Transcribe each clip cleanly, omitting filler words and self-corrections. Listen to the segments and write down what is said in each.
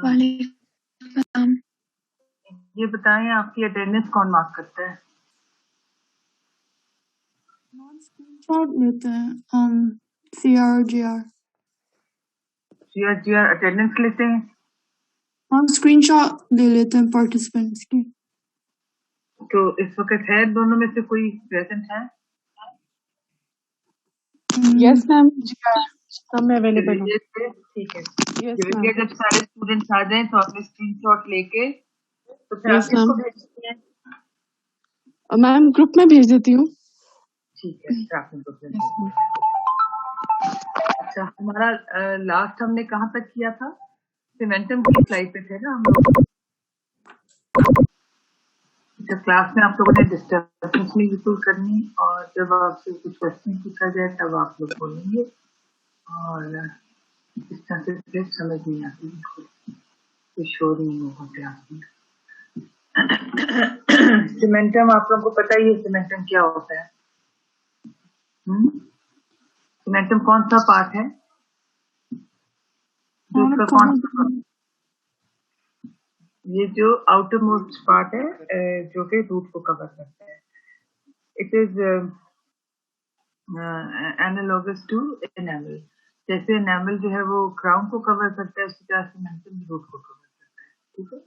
वालेकुम। ये बताएं आपकी अटेंडेंस कौन मार्क करता है? स्क्रीनशॉट लेते हैं CRGR अटेंडेंस लेते हैं। हम स्क्रीनशॉट ले लेते हैं पार्टिसिपेंट्स की। तो इस वक्त है दोनों में से कोई प्रेजेंट है? यस मैम, सब में अवेलेबल हूँ। ठीक है, यस ये मैम। जब सारे स्टूडेंट्स आ जाएं तो आपने स्क्रीनशॉट लेके तो फिर यस आप किसको मैम। भेजती हैं? मैम ग्रुप में भेज देती हूँ। ठीक है, आपने ग्रुप में भेज दिया। अच्छा, हमारा लास्ट हमने कहाँ तक किया था? सीमेंटम की स्लाइड पे थे ना हम लोग। जब क्लास में आप लोगों ने डिस्टर्बेंस नहीं बिल्कुल करनी, और जब आपसे कुछ क्वेश्चन पूछा जाए तब आप लोग बोलेंगे, और इस तरह से फिर समझ नहीं आती, बिल्कुल कोई शोर नहीं होगा क्लास में। सीमेंटम आप लोगों को पता ही है, सीमेंटम क्या होता है? सीमेंटम कौन सा पार्ट है जो उसका कौन सा? ये जो आउटर मोस्ट पार्ट है जो कि रूट को कवर करता है। It is analogous to enamel. जैसे एनामल जो है वो क्राउन को कवर करता है, उसी तरह सीमेंटम रूट को कवर करता है। ठीक है,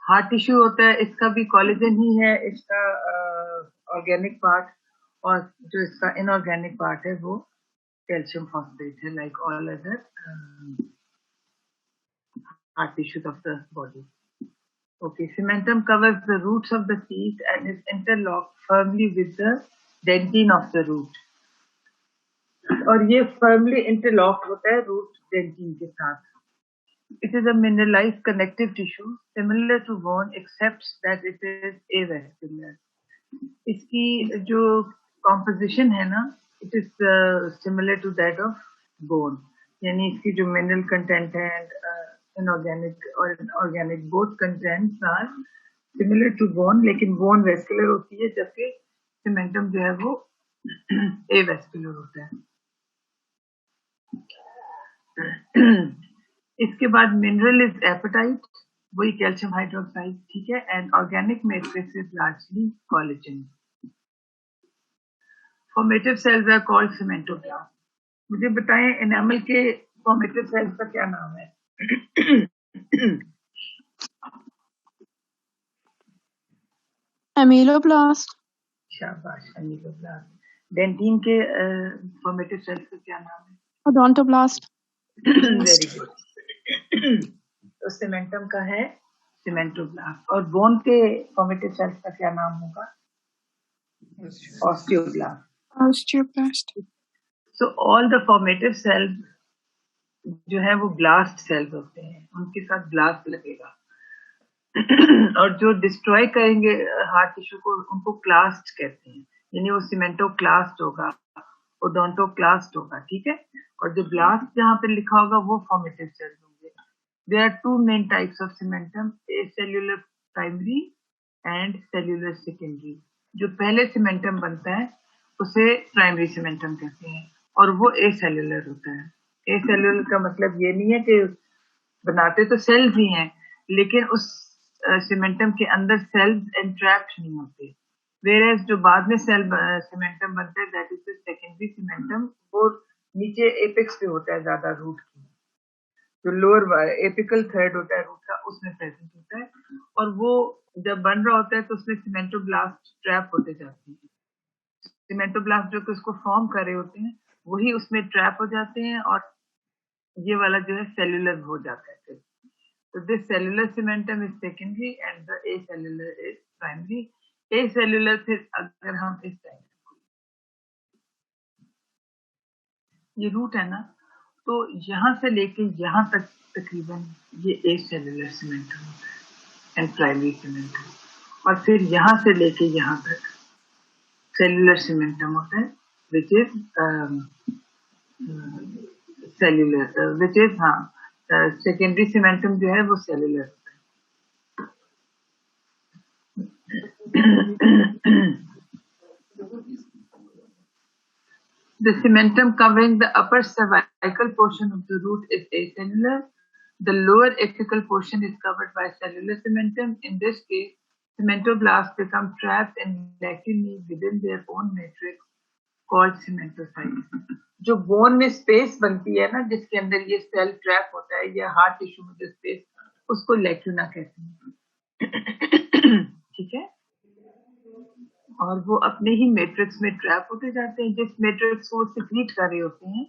हार्ड टिश्यू होता है, इसका भी कोलेजन ही है इसका ऑर्गेनिक पार्ट, और जो इसका इनऑर्गेनिक पार्ट है वो कैल्शियम फॉस्फेट है, like all other hard tissues of the body. Okay, cementum covers the roots of the seed and is interlocked firmly with the dentine of the root. और ये firmly interlocked होता है root dentine के साथ. It is a mineralized connective tissue similar to bone except that it is avascular. इसकी जो composition है ना, it is similar to that of bone. यानी इसकी जो mineral content है and inorganic or organic both contents are similar to bone, लेकिन bone vascular होती है जबकि cementum जो है वो avascular होता है। इसके बाद मिनरल इज एपेटाइट, वही कैल्शियम हाइड्रोक्साइड, ठीक है, and organic matrix is largely collagen. Formative cells are called cementoblast. मुझे बताएं एनामल के फॉर्मेटिव सेल्स का क्या नाम है? एमिलोब्लास्ट। शाबाश, एमिलोब्लास्ट। डेंटिन के फॉर्मेटिव सेल्स का क्या नाम है? ओडोंटोब्लास्ट। Very good. तो सीमेंटम का है सीमेंटोब्लास्ट, और बोन के फॉर्मेटिव सेल्स का क्या नाम होगा? Osteoblast. Osteoblast. So all the formative cells जो है वो ब्लास्ट सेल्स होते हैं, उनके साथ ब्लास्ट लगेगा। और जो डिस्ट्रॉय करेंगे हार्ट टिश्यू को उनको क्लास्ट कहते हैं, यानी वो सीमेंटोक्लास्ट होगा, ओडोंटोक्लास्ट होगा, ठीक है। और जो ब्लास्ट जहाँ पे लिखा होगा वो फॉर्मेटिव सेल्स होंगे। There are two main types of cementum, acellular primary and cellular secondary. जो पहले सीमेंटम बनता है उसे प्राइमरी सीमेंटम कहते हैं, और वो एसेल्युलर होता है। एसेल्युलर का मतलब ये नहीं है कि बनाते तो सेल्स ही हैं, लेकिन उस सीमेंटम के अंदर सेल्स एंट्रैप्ड नहीं होते। वेयरएज जो बाद में सेल सीमेंटम बनते हैं, that is the secondary cementum, वो नीचे एपेक्स पे होता है ज्यादा रूट की, जो लोअर एपिकल थ्रेड होता है रूट का उसमें प्रेजेंट होता है, और वो जब बन रहा होता है तो उसमें सीमेंटोब्लास्ट ट्रैप होते जाते हैं। सीमेंटोब्लास्ट जो कि उसको फॉर्म कर रहे होते हैं वही उसमें ट्रैप हो जाते हैं, और ये वाला जो है सेल्यूलर हो जाता है फिर। So this cellular cementum is secondary and the acellular is primary. Acellular फिर अगर हम इस टाइप ये रूट है ना, तो यहाँ से लेके यहाँ तक तकरीबन ये acellular cementum होता है and primary cementum, और फिर यहाँ से लेके यहाँ तक cellular cementum होता है, which is cellular, which is secondary cementum जो है वो cellular होता है। The cementum covering the upper cervical portion of the root is acellular. The lower apical portion is covered by cellular cementum. In this case, cementoblasts become trapped and lacunae within their own matrix called cementocytes. जो bone में space बनती है ना, जिसके अंदर ये cell trap होता है, या हार्ट टिश्यू में जो स्पेस, उसको लेक्यूना कहते हैं। ठीक है, और वो अपने ही मैट्रिक्स में ट्रैप होते जाते हैं। जिस मैट्रिक्स को सिक्रीट कर रहे होते हैं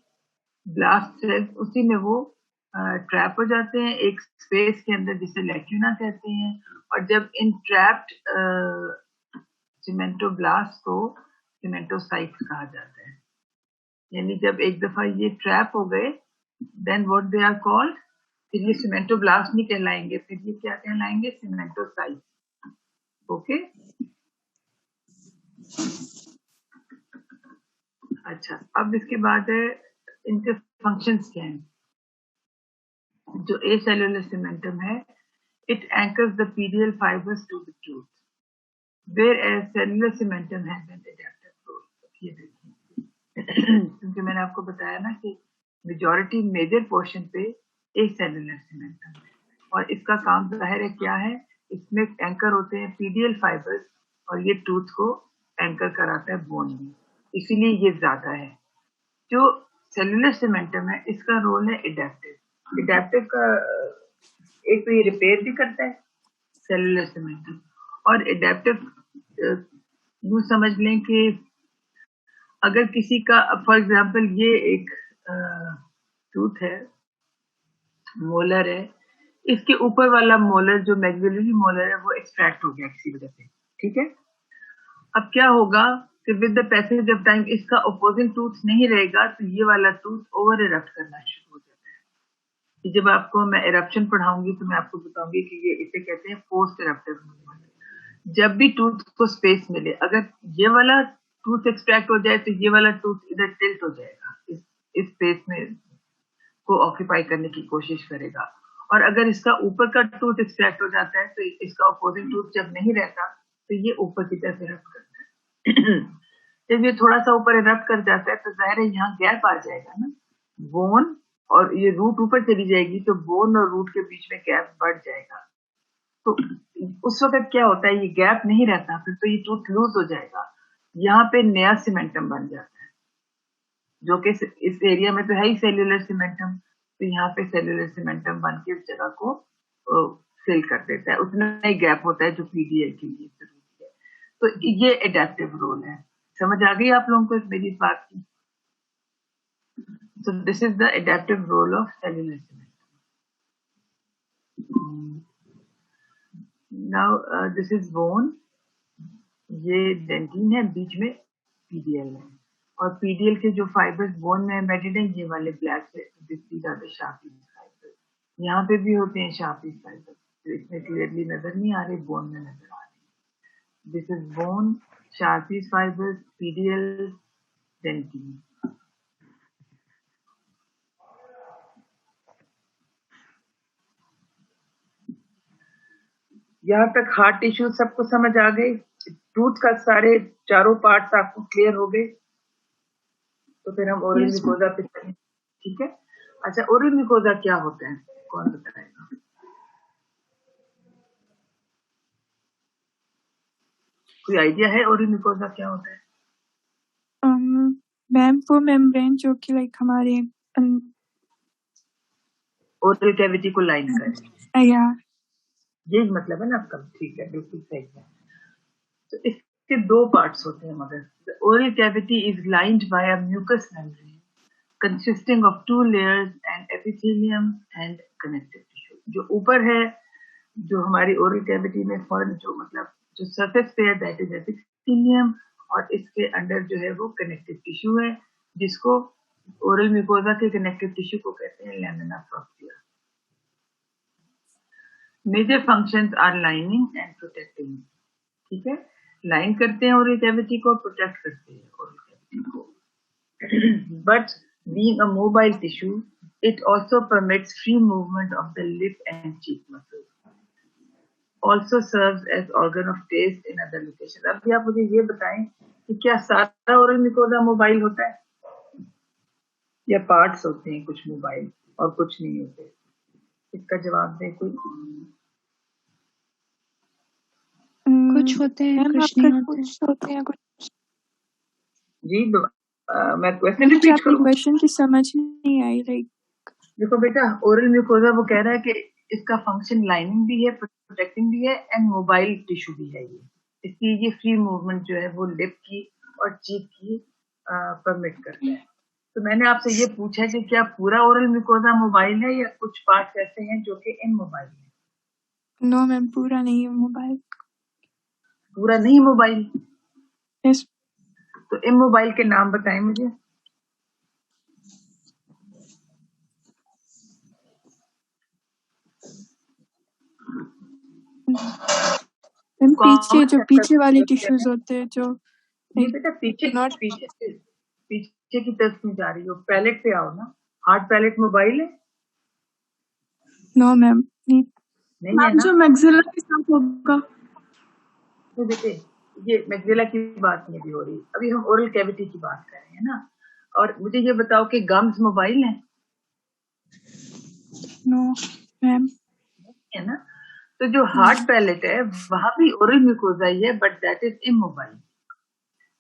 ब्लास्ट सेल्स, उसी में वो ट्रैप हो जाते हैं एक स्पेस के अंदर, जिसे लेक्यूना कहते हैं। और जब इन ट्रैप्ड सीमेंटोब्लास्ट को सीमेंटोसाइट्स कहा जाता है। यानी जब एक दफा ये ट्रैप हो गए, then what they are called, फिर ये सीमेंटोब्लास्ट नहीं कहलाएंगे, फिर ये क्या कहलाएंगे, सीमेंटोसाइट्स। ओके, अच्छा, अब इसके बाद है इनके फंक्शंस क्या हैं। जो एसेल्युलर सीमेंटम है, it anchors the PDL fibers to the tooth, whereas cellular cementum has an adaptive role. ये देखिए, क्योंकि मैंने आपको बताया ना कि मेजॉरिटी मेजर पोर्शन पे एसेल्युलर सीमेंटम है, और इसका काम जाहिर है क्या है, इसमें एंकर होते हैं पीडियल फाइबर्स, और ये टूथ को एंकर कराता है बोन में, इसीलिए ये ज्यादा है। जो सेल्युलर सीमेंटम है, इसका रोल है एडेप्टिव। एडेप्टिव का एक तो ये रिपेयर भी करता है सेल्युलर सीमेंटम, और एडेप्टिव यूं समझ लें कि अगर किसी का, फॉर एग्जांपल ये एक टूथ है, मोलर है, इसके ऊपर वाला मोलर जो मैक्सिलरी मोलर है वो एक्सट्रैक्ट हो गया किसी वजह से, ठीक है। अब क्या होगा कि with the passage of time इसका अपोजिंग टूथ नहीं रहेगा, तो ये वाला टूथ ओवर इरप्ट करना शुरू हो जाता है। जब आपको मैं इरप्शन पढ़ाऊंगी तो मैं आपको बताऊंगी कि ये इसे कहते हैं पोस्ट इरप्टिव। जब भी टूथ को स्पेस मिले, अगर ये वाला टूथ एक्सट्रैक्ट हो जाए तो ये वाला टूथ इधर टिल्ट हो जाएगा, इस स्पेस में को ऑक्यूपाई करने की कोशिश करेगा। और अगर इसका ऊपर का टूथ एक्सट्रैक्ट हो जाता है तो इसका अपोजिंग टूथ जब नहीं रहता तो ये ऊपर की तरफ इरप्ट करता है। जब ये थोड़ा सा ऊपर इरप्ट कर जाता है तो जाहिर है यहाँ गैप आ जाएगा ना, बोन और ये रूट ऊपर चली जाएगी, तो बोन और रूट के बीच में गैप बढ़ जाएगा। तो उस वक्त क्या होता है, ये गैप नहीं रहता, फिर तो ये टूथ लूज हो जाएगा, यहाँ पे नया सीमेंटम बन जाता है, जो कि इस एरिया में तो है ही सेल्यूलर सीमेंटम, तो यहाँ पे सेल्यूलर सीमेंटम बन के उस जगह को फिल कर देता है। उतना ही गैप होता है जो पीडीएल के लिए जरूरी है। तो ये एडेप्टिव रोल है। समझ आ गई आप लोगों को मेरी बात की? So this is the adaptive role of cellular cementum. Now this is bone, ये डेंटिन है, बीच में पीडीएल है, और पीडीएल के जो फाइबर्स बोन में एम्बेडेड हैं, ये वाले ब्लैक से दिस आर द शार्पीज फाइबर्स। यहाँ पे भी होते हैं शार्पीज फाइबर्स, तो इसमें क्लियरली नजर नहीं आ रहे, बोन में नजर आ रहे। This is bone, Sharpey's fibers, PDL, dentin. यहाँ तक हार्ट टिश्यू सबको समझ आ गई? टूथ का सारे चारों पार्ट्स आपको क्लियर हो गए? तो फिर हम ओरल म्यूकोजा पे चलें, ठीक है। अच्छा, ओरल म्यूकोजा क्या होता है, कौन बताएगा? कोई आइडिया है ओरल म्यूकोजा क्या होता है? मैम वो मेम्ब्रेन जो कि लाइक हमारे ओरल कैविटी को लाइन करे, यही मतलब है ना आपका? ठीक है, बिल्कुल सही है। तो इसके दो पार्ट्स होते हैं, मगर the oral cavity is lined by a mucous membrane consisting of two layers and epithelium and connective tissue। जो ऊपर है, जो हमारी ओरल कैविटी में फॉरन जो मतलब जो सरफेस पे है, दैट इज एपिथेलियम, और इसके अंदर जो है वो कनेक्टिव टिश्यू है, जिसको ओरल म्यूकोजा के कनेक्टिव टिश्यू को कहते हैं lamina propria. Major functions are lining and protecting, ठीक है। लाइन करते हैं ओरल कैविटी को, प्रोटेक्ट करते हैं ओरल कैविटी को। But being a mobile tissue, it also permits free movement of the lip and cheek muscles. Also serves as organ of taste in other locations. अब भी आप मुझे ये बताएं कि क्या सारा ओरल म्यूकोजा मोबाइल होता है, या पार्ट्स होते हैं कुछ मोबाइल और कुछ नहीं होते? इसका जवाब दे कोई। कुछ होते हैं, कुछ नहीं होते। कुछ होते हैं, कुछ। जी मैं क्वेश्चन मुझे रिपीट आपकी करूं? क्वेश्चन की समझ नहीं आई। लाइक देखो बेटा, ओरल म्यूकोजा वो कह रहा है कि इसका फंक्शन लाइनिंग भी है, प्रोटेक्टिंग भी है एंड मोबाइल टिश्यू भी है। ये इसकी ये फ्री मूवमेंट जो है वो लिप की और चीक की परमिट करता है। तो मैंने आपसे ये पूछा कि क्या पूरा ओरल म्यूकोजा मोबाइल है या कुछ पार्ट्स ऐसे हैं जो कि इमोबाइल है? नो मैम, पूरा नहीं है मोबाइल। पूरा नहीं मोबाइल? यस। तो इमोबाइल के नाम बताएं मुझे। मैम कौन पीछे जो सा पीछे वाले कहते टिश्यूज हैं? होते हैं जो नहीं लाइक बेटा, पीछे नॉट। पीछे की तरफ में जा रही हो, पैलेट पे आओ ना। हार्ड पैलेट मोबाइल है? नो मैम, नहीं। नहीं है ना? जो मैक्सिला के साथ होगा। तो बेटे, ये मैक्सिला की बात नहीं हो रही, अभी हम ओरल कैविटी की बात कर रहे हैं ना। और मुझे ये बताओ कि गम्स मोबाइल है? No ma'am. है ना? तो जो हार्ड पैलेट है वहां भी ओरल म्यूकोजा ही है, बट दैट इज इमोबाइल।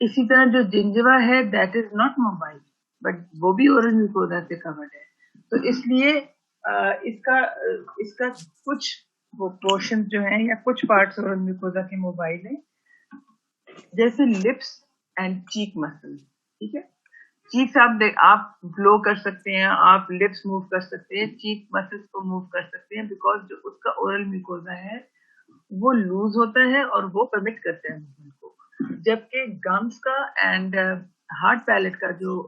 इसी तरह जो जिंजवा है that is not mobile, but वो भी ओरल म्यूकोजा से कवर्ड है। तो इसलिए इसका कुछ वो पोर्शन जो है या कुछ पार्ट्स ओरल म्यूकोजा के मोबाइल है, जैसे लिप्स एंड चीक मसल। ठीक है, चीक्स आप ब्लो कर सकते हैं, आप लिप्स मूव कर सकते हैं, चीक मसल्स को मूव कर सकते हैं, बिकॉज जो उसका ओरल म्यूकोजा है वो लूज होता है और वो परमिट करता है मूवमेंट को। जबकि गम्स का एंड हार्ड पैलेट का जो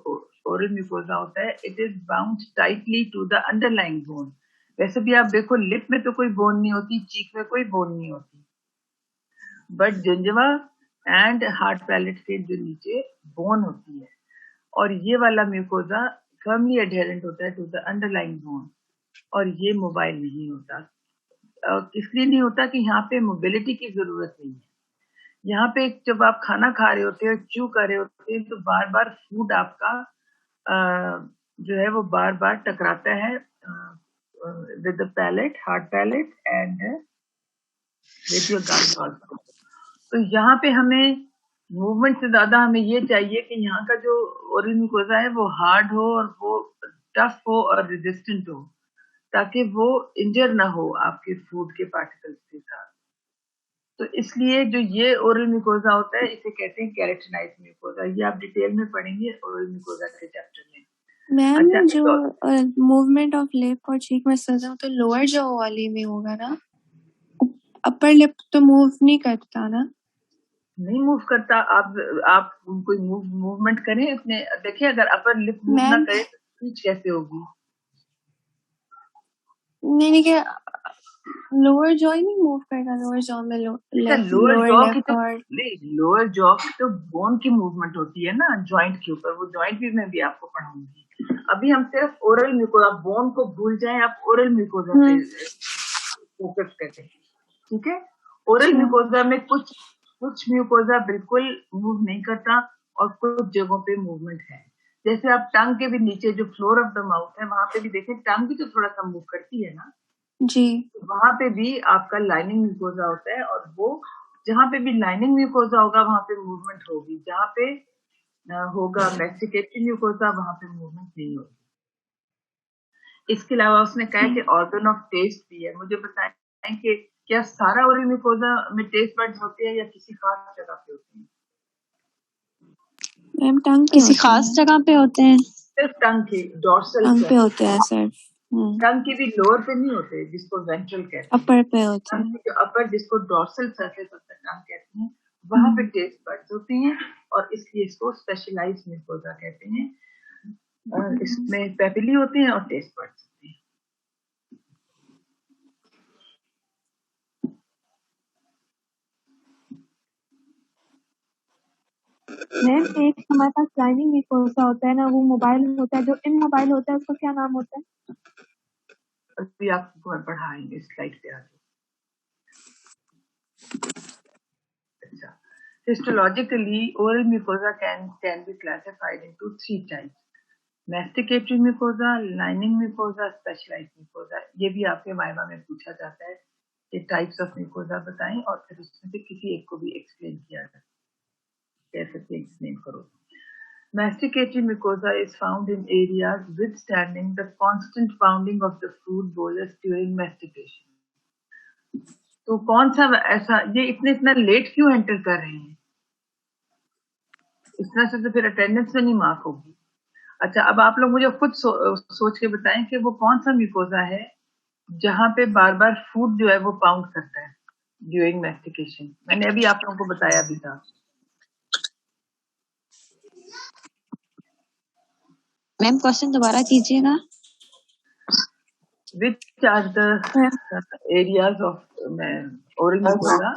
ओरल म्यूकोजा होता है, it is bound tightly to the underlying bone. वैसे भी आप देखो, लिप में तो कोई बोन नहीं होती, चीक में कोई बोन नहीं होती, बट जिंजवा एंड हार्ड पैलेट के जो नीचे बोन होती है, और ये वाला म्यूकोजा फर्मली एडहेरेंट होता है टू द अंडरलाइंग बोन, और ये मोबाइल नहीं होता। इसलिए नहीं होता कि यहाँ पे मोबिलिटी की जरूरत नहीं है। यहाँ पे जब आप खाना खा रहे होते हैं, च्यू कर रहे होते हैं, तो बार बार फूड आपका जो है वो बार बार टकराता है with the palate, hard palate and with your gums also. तो यहाँ पे हमें मूवमेंट से ज्यादा हमें ये चाहिए कि यहाँ का जो ओरल म्यूकोजा है वो हार्ड हो और वो टफ हो और रेजिस्टेंट हो, ताकि वो इंजर ना हो आपके फूड के पार्टिकल्स के साथ। तो इसलिए जो ये ओरल म्यूकोजा होता है इसे कहते हैं केराटिनाइज्ड म्यूकोजा। ये आप डिटेल में पढ़ेंगे ओरल म्यूकोजा के चैप्टर में। मैम अच्छा, जो मूवमेंट ऑफ लिप और चीक मसल्स है तो लोअर जॉ वाली में होगा ना? अपर लिप तो मूव नहीं करता ना? नहीं मूव करता। आप कोई मूवमेंट करें अपने, देखिए अगर अपर लिप मूव ना मैम करे तो स्पीच कैसे होगी? नहीं क्या लोअर जॉ ही नहीं मूव करता? लोअर जॉ में लोअर लोअर जॉ की लिप तो और लोअर जॉ की तो बोन की मूवमेंट होती है ना, जॉइंट के ऊपर। वो जॉइंट भी मैं भी आपको पढ़ाऊंगी। अभी हम सिर्फ ओरल म्यूकोजा, बोन को भूल जाएं, आप ओरल म्यूकोजा पे फोकस करें। ठीक है, ओरल म्यूकोजा में कुछ म्यूकोजा बिल्कुल मूव नहीं करता और कुछ जगहों पे मूवमेंट है। जैसे आप टंग के भी नीचे जो फ्लोर ऑफ द माउथ है वहां पे भी देखें, टंग भी तो थोड़ा सा मूव करती है ना जी। वहां पे भी आपका लाइनिंग म्यूकोजा होता है, और वो जहां पे भी लाइनिंग म्यूकोजा होगा वहां पे मूवमेंट होगी। जहां पे होगा मैस्टिकेटरी म्यूकोजा वहां पे मूवमेंट नहीं होगी। इसके अलावा उसने कहा कि ऑर्गन ऑफ टेस्ट भी है। मुझे बताएं कि क्या सारा ओरल म्यूकोजा में टेस्ट बड्स होते हैं या किसी खास जगह पे होते हैं? मैम टंग किसी खास जगह पे होते हैं? सिर्फ टंग के डोर्सल टंग पे होते हैं सर। टंग के भी लोअर पे नहीं होते, जिसको वेंट्रल कहते हैं। अपर पे होते हैं। टंग के जो अपर, जिसको डोर्सल सरफेस ऑफ द टंग कहते हैं, वहां पे टेस्ट बड्स होती हैं, और इसलिए इसको स्पेशलाइज्ड म्यूकोजा कहते हैं। और इसमें पेपिली होते हैं और टेस्ट बड्स होते हैं। मैम एक हमारे पास लाइनिंग म्यूकोजा होता है ना, वो मोबाइल होता है। जो इमोबाइल होता है उसका क्या नाम होता है? अभी आपको पढ़ाएंगे, स्लाइड पे आगे। अच्छा, histologically oral mucosa can be classified into 3 types. Masticatory mucosa, lining mucosa, specialised mucosa, ये भी आपके वाइवा में पूछा जाता है कि टाइप्स ऑफ म्यूकोजा बताएं और फिर उसमें से किसी एक को भी एक्सप्लेन किया जाए, कैसे एक्सप्लेन करो। Masticated mucosa is found in areas withstanding the constant pounding of the food bolus during mastication. तो कौन सा ऐसा, ये इतना लेट क्यों एंटर कर रहे हैं? इस तरह से तो फिर अटेंडेंस में नहीं मार्क होगी। अच्छा, अब आप लोग मुझे खुद सोच के बताएं कि वो कौन सा म्यूकोजा है जहां पे बार बार फूड जो है वो पाउंड करता है ड्यूरिंग मैस्टिकेशन। मैंने अभी आप लोगों को बताया भी था। मैम क्वेश्चन दोबारा कीजिएगा। Which are the areas of oral mucosa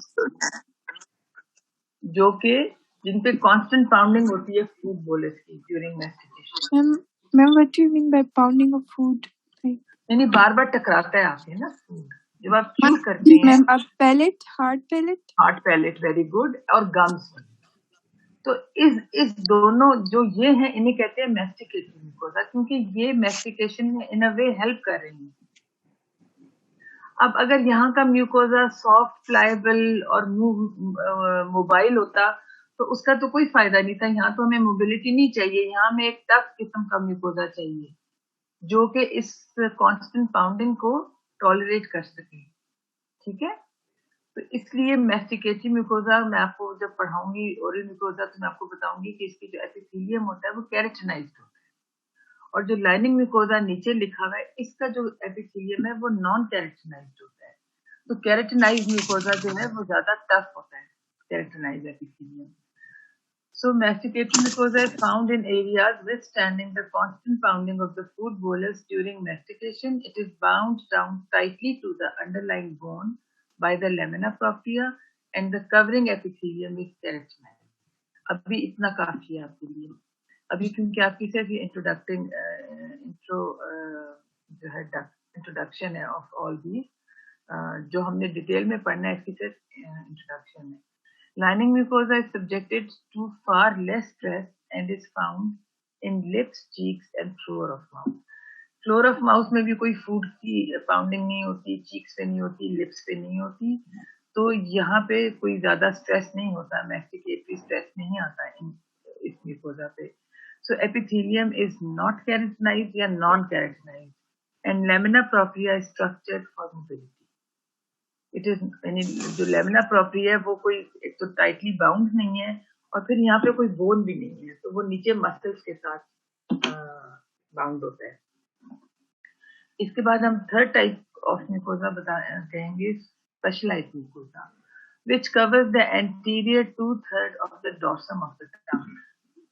जो कि जिन पे कांस्टेंट पाउंडिंग होती है फूड बोलस की during mastication? Ma'am what do you mean by pounding of food? यानी बार बार टकराता है आपके ना फूड जब आप च्यू करते हैं। मैम अब palate, hard palate, very good, और गम्स। तो इस दोनों जो ये हैं इन्हें कहते हैं मैस्टिकेटरी म्यूकोसा, क्योंकि ये मैस्टिकेशन में इन अ वे हेल्प कर रही हैं। अब अगर यहाँ का म्यूकोसा सॉफ्ट, फ्लाइबल और मोबाइल होता तो उसका तो कोई फायदा नहीं था। यहाँ तो हमें मोबिलिटी नहीं चाहिए, यहाँ हमें एक टफ किस्म का म्यूकोसा चाहिए जो कि इस कांस्टेंट पाउंडिंग को टॉलरेट कर सके। ठीक है, तो इसलिए मैस्टिकेटरी म्यूकोसा मैं आपको जब पढ़ाऊंगी ओरल म्यूकोसा तो मैं आपको बताऊंगी कि इसकी जो एपिथेलियम होता है वो केराटिनाइज्ड होता है, और जो लाइनिंग म्यूकोसा नीचे लिखा हुआ है इसका जो एपिथेलियम है वो नॉन केराटिनाइज्ड होता है। तो केराटिनाइज्ड म्यूकोसा जो है वो ज्यादा टफ होता है, keratinised epithelium. So masticatory mucosa is found in areas withstanding the constant pounding of the food bolus during mastication. It is bound down tightly to the underlying bone by the lamina propria and the covering epithelium is keratinized. अभी इतना काफी है आपके लिए। अभी क्योंकि आपकी सिर्फ ये इंट्रोडक्शन है ऑफ ऑल दी, जो हमने डिटेल में पढ़ना है इसकी सिर्फ इंट्रोडक्शन है। Lining mucosa is subjected to far less stress and is found in lips, cheeks and floor of mouth. Floor of mouth में भी कोई फूड की पाउंडिंग नहीं होती, चीक्स पे नहीं होती, लिप्स पे नहीं होती, तो यहाँ पे कोई ज्यादा स्ट्रेस नहीं होता, मैस्टिकेटरी स्ट्रेस नहीं आता इस म्यूकोसा पे। So epithelium is not keratinized या non keratinized and lamina propria is structured for mobility. It is, यानी जो लेमिना प्रोप्रिया है वो कोई एक तो टाइटली बाउंड नहीं है और फिर यहाँ पे कोई बोन भी नहीं है, तो वो नीचे मसल्स के साथ बाउंड होता है। इसके बाद हम थर्ड टाइप ऑफ म्यूकोसा कहेंगे specialised mucosa, which covers the anterior 2/3 of the dorsum of the tongue.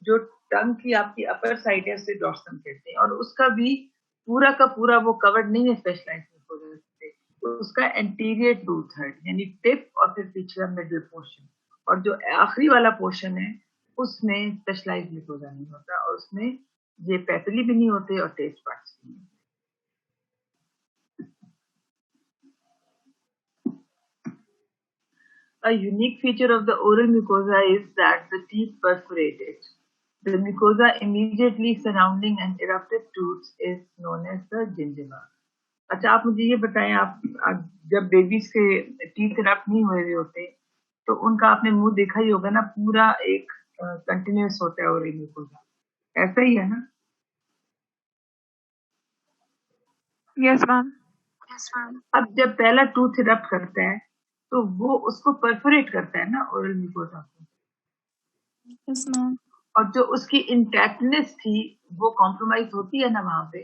जो टंग की आपकी अपर साइड है उसे डॉर्सम कहते हैं, और उसका भी पूरा का पूरा वो कवर्ड नहीं है स्पेशलाइज्ड म्यूकोसा से, उसका एंटीरियर 2/3 यानी टिप और फिर पिछला मिडिल पोर्शन, और जो आखिरी वाला पोर्शन है उसमें स्पेशलाइज्ड म्यूकोसा नहीं होता और उसमें ये पेपिली भी नहीं होते और टेस्ट बड्स भी नहीं होते। A unique feature of the oral mucosa is that the teeth perforate it. The mucosa immediately surrounding an eruptive tooth is known as the gingiva. अच्छा, आप मुझे ये बताएं, आप जब बेबीज के टीथ इरप्ट नहीं हुए होते तो उनका आपने मुंह देखा ही होगा ना, पूरा एक कंटिन्यूअस होता है ओरल म्यूकोसा, ऐसा ही है ना? Yes ma'am. अब जब पहला टूथ इरप्ट करता है तो वो उसको परफोरेट करता है ना ओरल म्यूकोसा को। Yes ma'am. और जो उसकी इंटैक्टनेस थी वो कॉम्प्रोमाइज होती है ना वहां पे,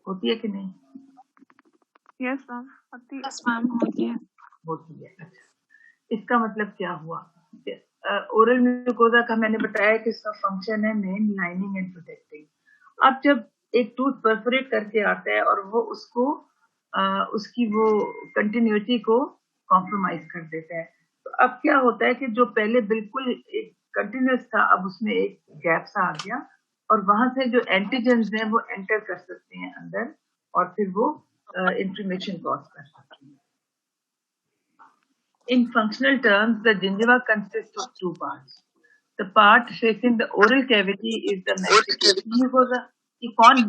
होती है कि नहीं? यस मैम होती है। होती है। अच्छा, इसका मतलब क्या हुआ? ओरल म्यूकोसा का मैंने बताया कि इसका फंक्शन है मेन लाइनिंग एंड प्रोटेक्टिंग। अब जब एक टूथ परफोरेट करके आता है और वो उसको उसकी वो कंटिन्यूटी को कॉम्प्रोमाइज कर देता है, तो अब क्या होता है कि जो पहले बिल्कुल एक कंटिन्यूअस था अब उसमें एक गैप सा आ गया, और वहां से जो एंटीजेंस हैं वो एंटर कर सकते हैं अंदर और फिर वो इन्फ्लेमेशन कॉज कर सकते हैं। In functional terms, the gingiva consists of two parts. The part facing the oral cavity is the mastication mucosa. ये कौन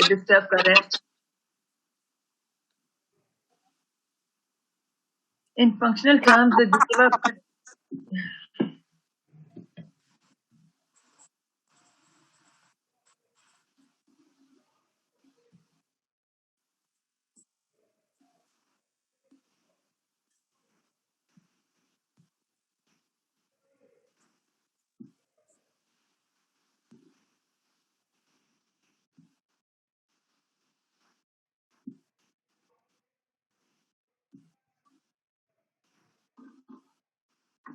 डिस्टर्ब कर रहा है? In functional terms, the gingiva.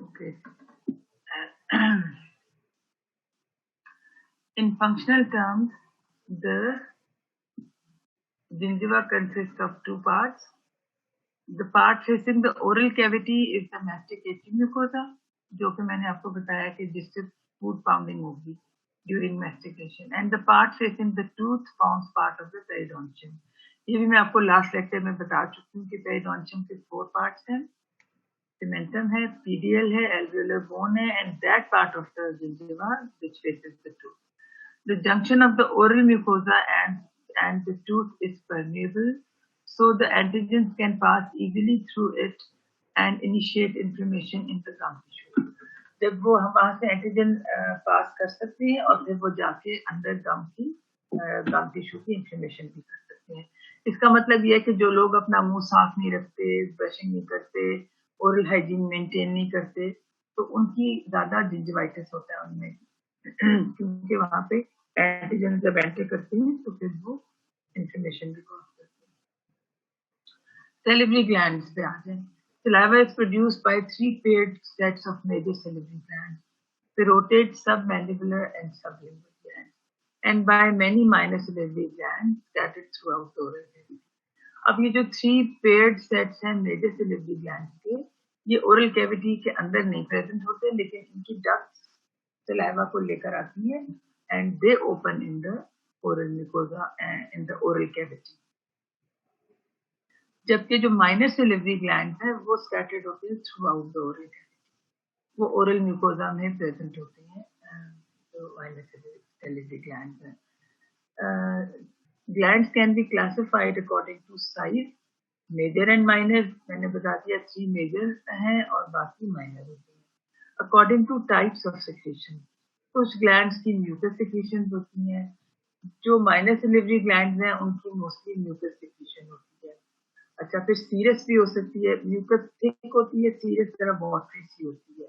Okay. In functional terms, the gingiva consists of two parts. The part facing the oral cavity is the masticating mucosa, जो कि मैंने आपको बताया कि जिससे food pounding होगी during mastication, and the part facing the tooth forms part of the periodontium. ये भी मैं आपको last lecture में बता चुकी हूँ कि periodontium के 4 parts हैं. Cementum है, PDL है, alveolar bone है, and that part of the gingiva which faces the tooth. The junction of the oral mucosa and the tooth is permeable, so the antigens can pass easily through it and initiate inflammation in the gum tissue. जब वो हम वहाँ से antigen पास कर सकते हैं और फिर वो जाके अंदर गम टिश्यू की इन्फ्लेमेशन भी कर सकते हैं. इसका मतलब ये है कि जो लोग अपना मुंह साफ नहीं रखते, ब्रशिंग नहीं करते, ओरल हाइजीन मेंटेन नहीं करते, तो उनकी ज्यादा जिंजिवाइटिस होता है उनमें, क्योंकि वहाँ पे एंटीजन जब एंटर करते हैं तो फिर वो इन्फ्लेमेशन भी कॉज करते हैं. Salivary glands पे आ जाए. Saliva is produced by 3 paired sets of major salivary glands, parotid, submandibular, and sublingual glands, and by many minor salivary glands scattered throughout the oral cavity. अब ये जो 3 paired sets हैं major salivary glands के, ये oral cavity के अंदर नहीं present होते, लेकिन इनकी ducts saliva को लेकर आती है, and they open in the oral mucosa and in the oral cavity. जबकि जो माइनर सिलिवरी ग्लैंड्स हैं वो स्कैटर्ड होते हैं throughout the oral cavity, वो ओरल म्यूकोजा में प्रेजेंट होते हैं. जो माइनर सिलिवरी ग्लैंड्स हैं, glands can be classified according to size. Major and minor मैंने बता दिया, 3 मेजर हैं और बाकी माइनर होते हैं. According two types of secretion, कुछ ग्लैंड्स की म्यूकस सेक्रेशन होती हैं, जो माइनर सिलिवरी ग्लैंड्स हैं उनकी मोस्टली म्यूकस सेक्रेशन होती है. अच्छा, फिर सीरस भी हो सकती है, म्यूकस थिक होती है, सीरस तरह बहुत सी होती है,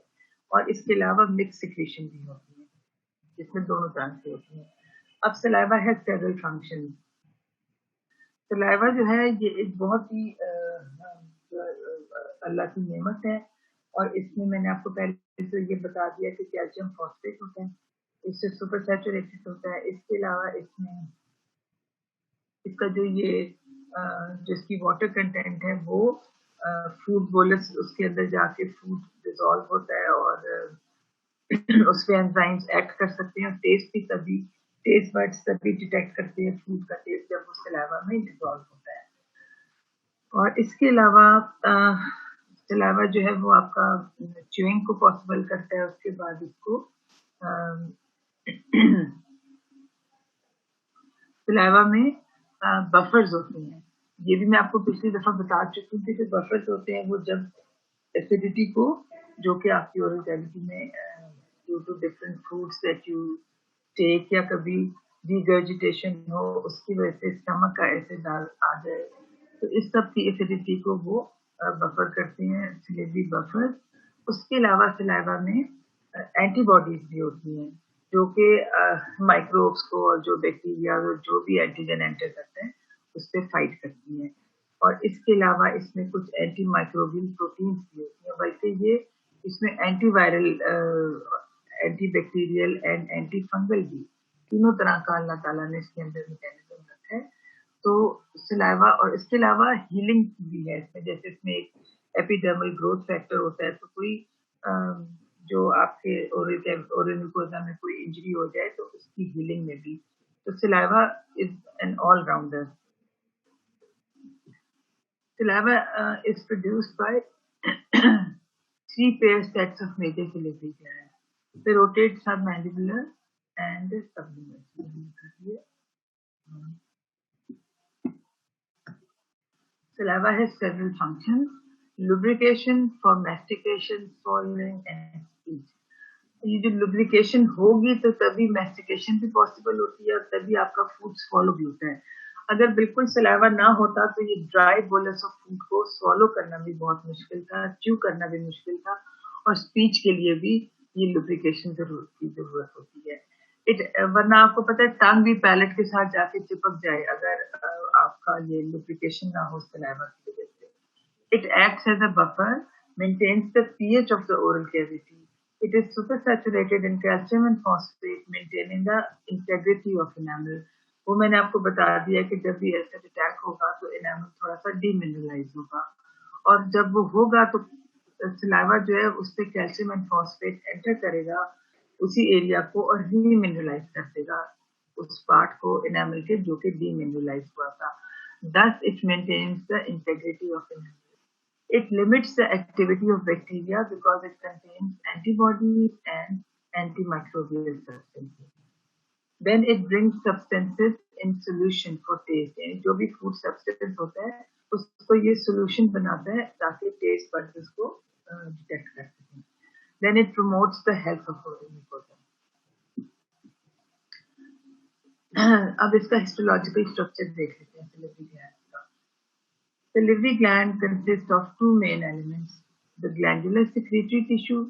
और इसके अलावा मिक्स सिक्रेशन भी होती है, जिसमें दोनों तरह से होती है. अब सलाइवा है सेवरल फंक्शन. सलाइवा जो है ये एक बहुत ही अल्लाह की नेमत है, और इसमें मैंने आपको पहले तो ये बता दिया कि कैल्शियम फॉस्फेट होता है, इससे सुपर सैचुरेटेड होता है. इसके अलावा इसमें इसका जो ये जिसकी वाटर कंटेंट है वो फूड बोलस, उसके अंदर जाके फूड डिसॉल्व होता है और उस पे एंजाइम्स एक्ट कर सकते हैं. टेस्ट भी तभी, टेस्ट बड्स तभी डिटेक्ट करते हैं फूड का टेस्ट जब वो सलाइवा में डिसॉल्व होता है. और इसके अलावा सलाइवा जो है वो आपका च्यूइंग को पॉसिबल करता है. उसके बाद इसको सलाइवा में बफर्स होते हैं. ये भी मैं आपको पिछली दफा बता चुकी थी कि बफर्स होते हैं वो जब एसिडिटी को, जो कि आपकी ओरल कैविटी में due to different foods that you take या कभी रिगर्जिटेशन हो, उसकी वजह से स्टमक का एसिड आ जाए, तो इस सब की एसिडिटी को वो बफर करते हैं, सिलेबरी बफर. उसके अलावा सलाइवा में एंटीबॉडीज भी होती हैं जो कि माइक्रोब्स को और जो बैक्टीरिया और जो भी एंटीजन एंटर करते हैं उस पर फाइट करती हैं. और इसके अलावा इसमें कुछ एंटी माइक्रोबियल प्रोटीन्स भी होती हैं, बल्कि ये इसमें antiviral, anti bacterial and anti fungal भी, तीनों तरह का अल्लाह ताला ने इसके अंदर मैकेनिज्म रखा है. तो सलाइवा, और इसके अलावा हीलिंग भी है इसमें, जैसे इसमें एक एपिडर्मल ग्रोथ फैक्टर होता है, तो कोई जो आपके ओरल म्यूकोसा में कोई इंजरी हो जाए तो उसकी हीलिंग में भी. तो saliva is an all rounder. Saliva is produced by 3 paired sets of major salivary glands. Parotid, submandibular and sublingual. Saliva has several functions: lubrication for mastication, swallowing and speech. ये जो lubrication होगी तो तभी mastication भी possible होती है और तभी आपका food swallow भी होता है. अगर बिल्कुल saliva ना होता तो ये dry bolus of food को swallow करना भी बहुत मुश्किल था, chew करना भी मुश्किल था और speech के लिए भी ये lubrication की जरूरत होती है. वरना आपको पता है टंग भी पैलेट के साथ जाके चिपक जाए अगर आपका ये lubrication ना हो saliva की वजह से. It acts as a buffer, maintains the pH of the oral cavity. It is supersaturated in calcium and phosphate, maintaining the integrity of enamel. वो मैंने आपको बता दिया कि जब भी एसिड अटैक होगा तो enamel थोड़ा सा demineralize होगा और जब वो होगा तो saliva जो है उस पे calcium and phosphate enter करेगा उसी एरिया को और demineralize कर देगा उस पार्ट को enamel के जो कि demineralize हुआ था. Thus it maintains the integrity of enamel. It limits the activity of bacteria because it contains antibodies and antimicrobial substances. Then it brings substances in solution for taste. यानी जो भी food substance होता है उसको ये solution बनाता है ताकि taste buds उसको detect कर सकें. Then it promotes the health of oral mucosa. अब इसका histological structure देख लेते हैं salivary gland का. Salivary gland consists of two main elements: the glandular secretory tissue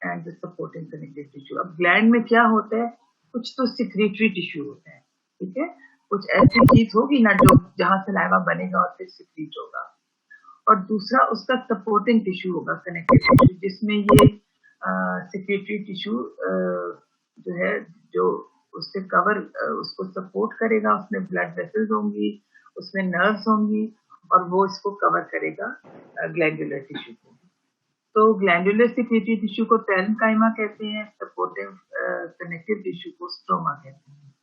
and the supporting connective tissue. अब gland में क्या होता है? कुछ तो secretory tissue होता है, ठीक है? कुछ ऐसी चीज होगी ना जो जहाँ saliva बनेगा और फिर secrete होगा. और दूसरा उसका supporting tissue होगा, connective tissue, जिसमें ये secretory tissue जो है जो उससे cover उसको support करेगा, उसमें blood vessels होंगी, उसमें nerves होंगी और वो इसको कवर करेगा ग्लैंडुलर टिश्यू को. तो ग्लैंडुलर सिक्रेटरी टिश्यू को पैरेन्काइमा कहते हैं, सपोर्टिव कनेक्टिव टिश्यू को स्ट्रोमा कहते हैं.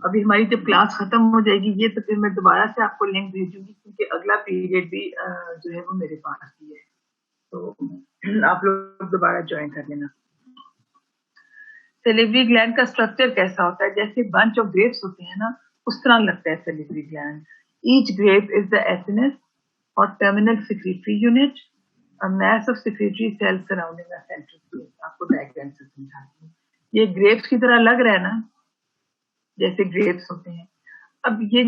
अभी हमारी जब क्लास खत्म हो जाएगी ये तो फिर मैं दोबारा से आपको लिंक भेजूंगी क्योंकि अगला पीरियड भी जो है वो मेरे पास ही है, तो आप लोग दोबारा ज्वाइन कर लेना. सेलिवरी ग्लैंड का स्ट्रक्चर कैसा होता है? जैसे बंच ऑफ ग्रेप्स होते हैं ना उस तरह लगता है salivary gland. Each grape is the acinus और terminal secretory unit, a mass of secretory cells surrounding a central space. आपको डायग्राम से समझाती हूँ. ये ग्रेप्स की तरह लग रहा है ना जैसे ग्रेप्स होते हैं. अब ये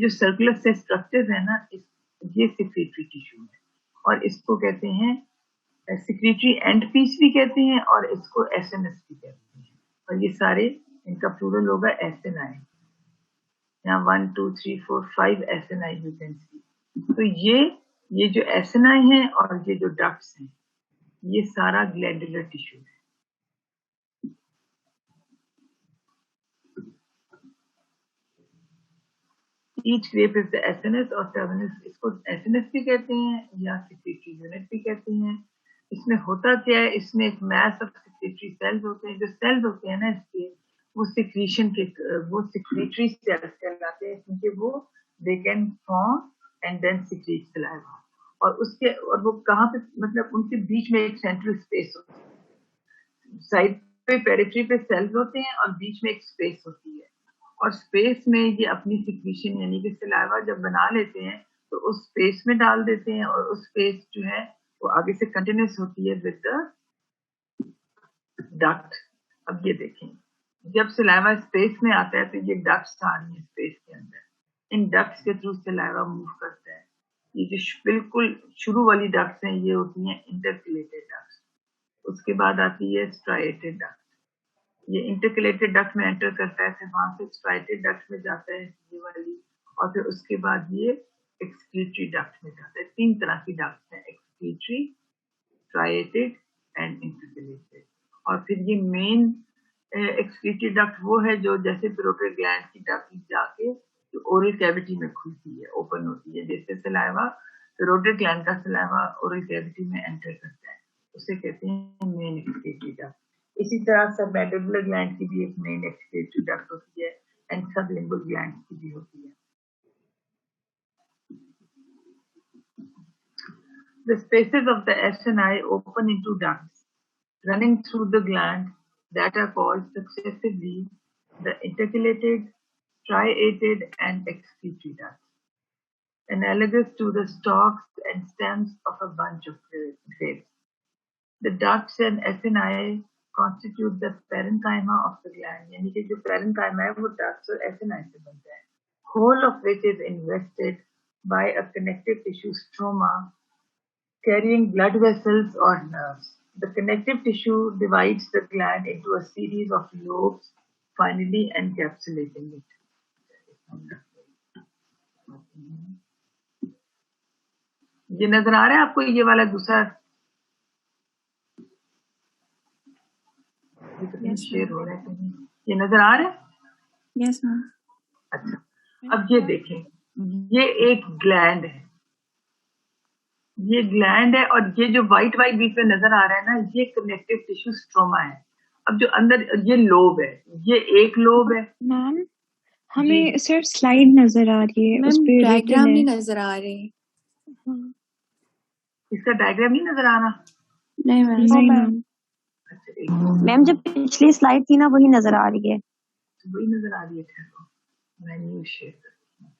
जो सर्कुलर से स्ट्रक्चर है ना ये सेक्रेटरी टिश्यू है और इसको कहते हैं सेक्रेटरी एंड पीस भी कहते हैं और इसको एसएनएस भी कहते हैं और ये सारे इनका प्लूरल होगा एसएनआई. यहाँ 1 2 3 4 5 एसएनआई यू कैन सी. तो ये जो एसएनआई है और ये जो डक्ट्स हैं ये सारा ग्लैंडुलर टिश्यू है. Each grape is the SNS और टर्मिनस, इसको एसएनएस भी कहते हैं या सेक्रेटरी यूनिट भी कहते हैं. इसमें होता क्या है? इसमें एक मैस ऑफ सेक्रेटरी सेल्स होते हैं. जो सेल्स होते हैं ना इसके वो सिक्रीशन के वो सेक्रेटरी सेल्स कहलाते हैं क्योंकि वो they can form and then secrete saliva. और वो कहाँ पे मतलब उनके बीच में एक सेंट्रल स्पेस होती है. साइड पे पेरिफेरी पे सेल्स होते हैं और बीच में एक स्पेस होती है और स्पेस में ये अपनी सिक्रीशन यानी कि सलाइवा जब बना लेते हैं तो उस स्पेस में डाल देते हैं और उस स्पेस जो है वो आगे से कंटिन्यूस होती है विद द डक्ट. अब ये देखें जब सलाइवा स्पेस में आता है तो ये डक्ट्स आ रही है स्पेस के अंदर. इन डक्ट्स के थ्रू सलाइवा मूव करता है. ये जो बिल्कुल शुरू वाली डक्ट्स हैं ये होती हैं इंटरकलेटेड डक्ट्स. उसके बाद आती है स्ट्राइएटेड डक्ट. ये इंटरकलेटेड डक्ट में एंटर करता है फिर वहां से स्ट्राइएटेड डक्ट में जाता है ये वाली और फिर उसके बाद ये एक्सक्रीटरी डक्ट में जाता है. 3 तरह की डक्ट्स हैं, एक्सक्रीटरी, स्ट्राइएटेड एंड इंटरकलेटेड. और फिर ये मेन एक्सक्रीटरी डक्ट वो है जो जैसे पेरोटिड ग्लैंड की डक्ट जाके जो ओरल कैविटी में खुलती है, ओपन होती है. जैसे सलाइवा पेरोटिड ग्लैंड का सलाइवा ओरल कैविटी में एंटर करता है उसे कहते हैं मेन एक्सक्रीटरी डक्ट. इसी तरह सबमैंडिबुलर ग्लैंड की भी एक मेन एक्सक्रीटरी डक्ट होती है एंड सबलिंगुअल ग्लैंड की भी होती है. The spaces of the SNI open into ducts running through the gland that are called successively the intercalated, striated, and excretory ducts, analogous to the stalks and stems of a bunch of grapes. The ducts and SNI constitute the parenchyma of the gland. यानी कि जो parenchyma है वो ducts और SNI से बनता है, whole of which is invested by a connective tissue stroma carrying blood vessels or nerves. The connective tissue divides the gland into a series of lobes, finally encapsulating it. ये नजर आ रहा है आपको ये वाला दूसरा शेयर हो रहा है कहीं? ये नजर आ रहा है? Yes ma'am. अच्छा, अब ये देखें, ये एक ग्लैंड है, ये ग्लैंड है, और ये जो व्हाइट व्हाइट बीच में नजर आ रहा है ना, ये कनेक्टिव टिश्यू स्ट्रोमा है। अब जो अंदर ये लोब है, ये एक लोब है। मैम हमें सिर्फ स्लाइड नजर आ रही है, उस पे डायग्राम नहीं नजर आ रही। इसका डायग्राम नहीं नजर आ रहा? नहीं मैम। अच्छा, मैम जब पिछली स्लाइड थी ना वही नजर आ रही है। वही नजर आ रही है। ठहरो, मैं न्यू शेयर करती हूँ।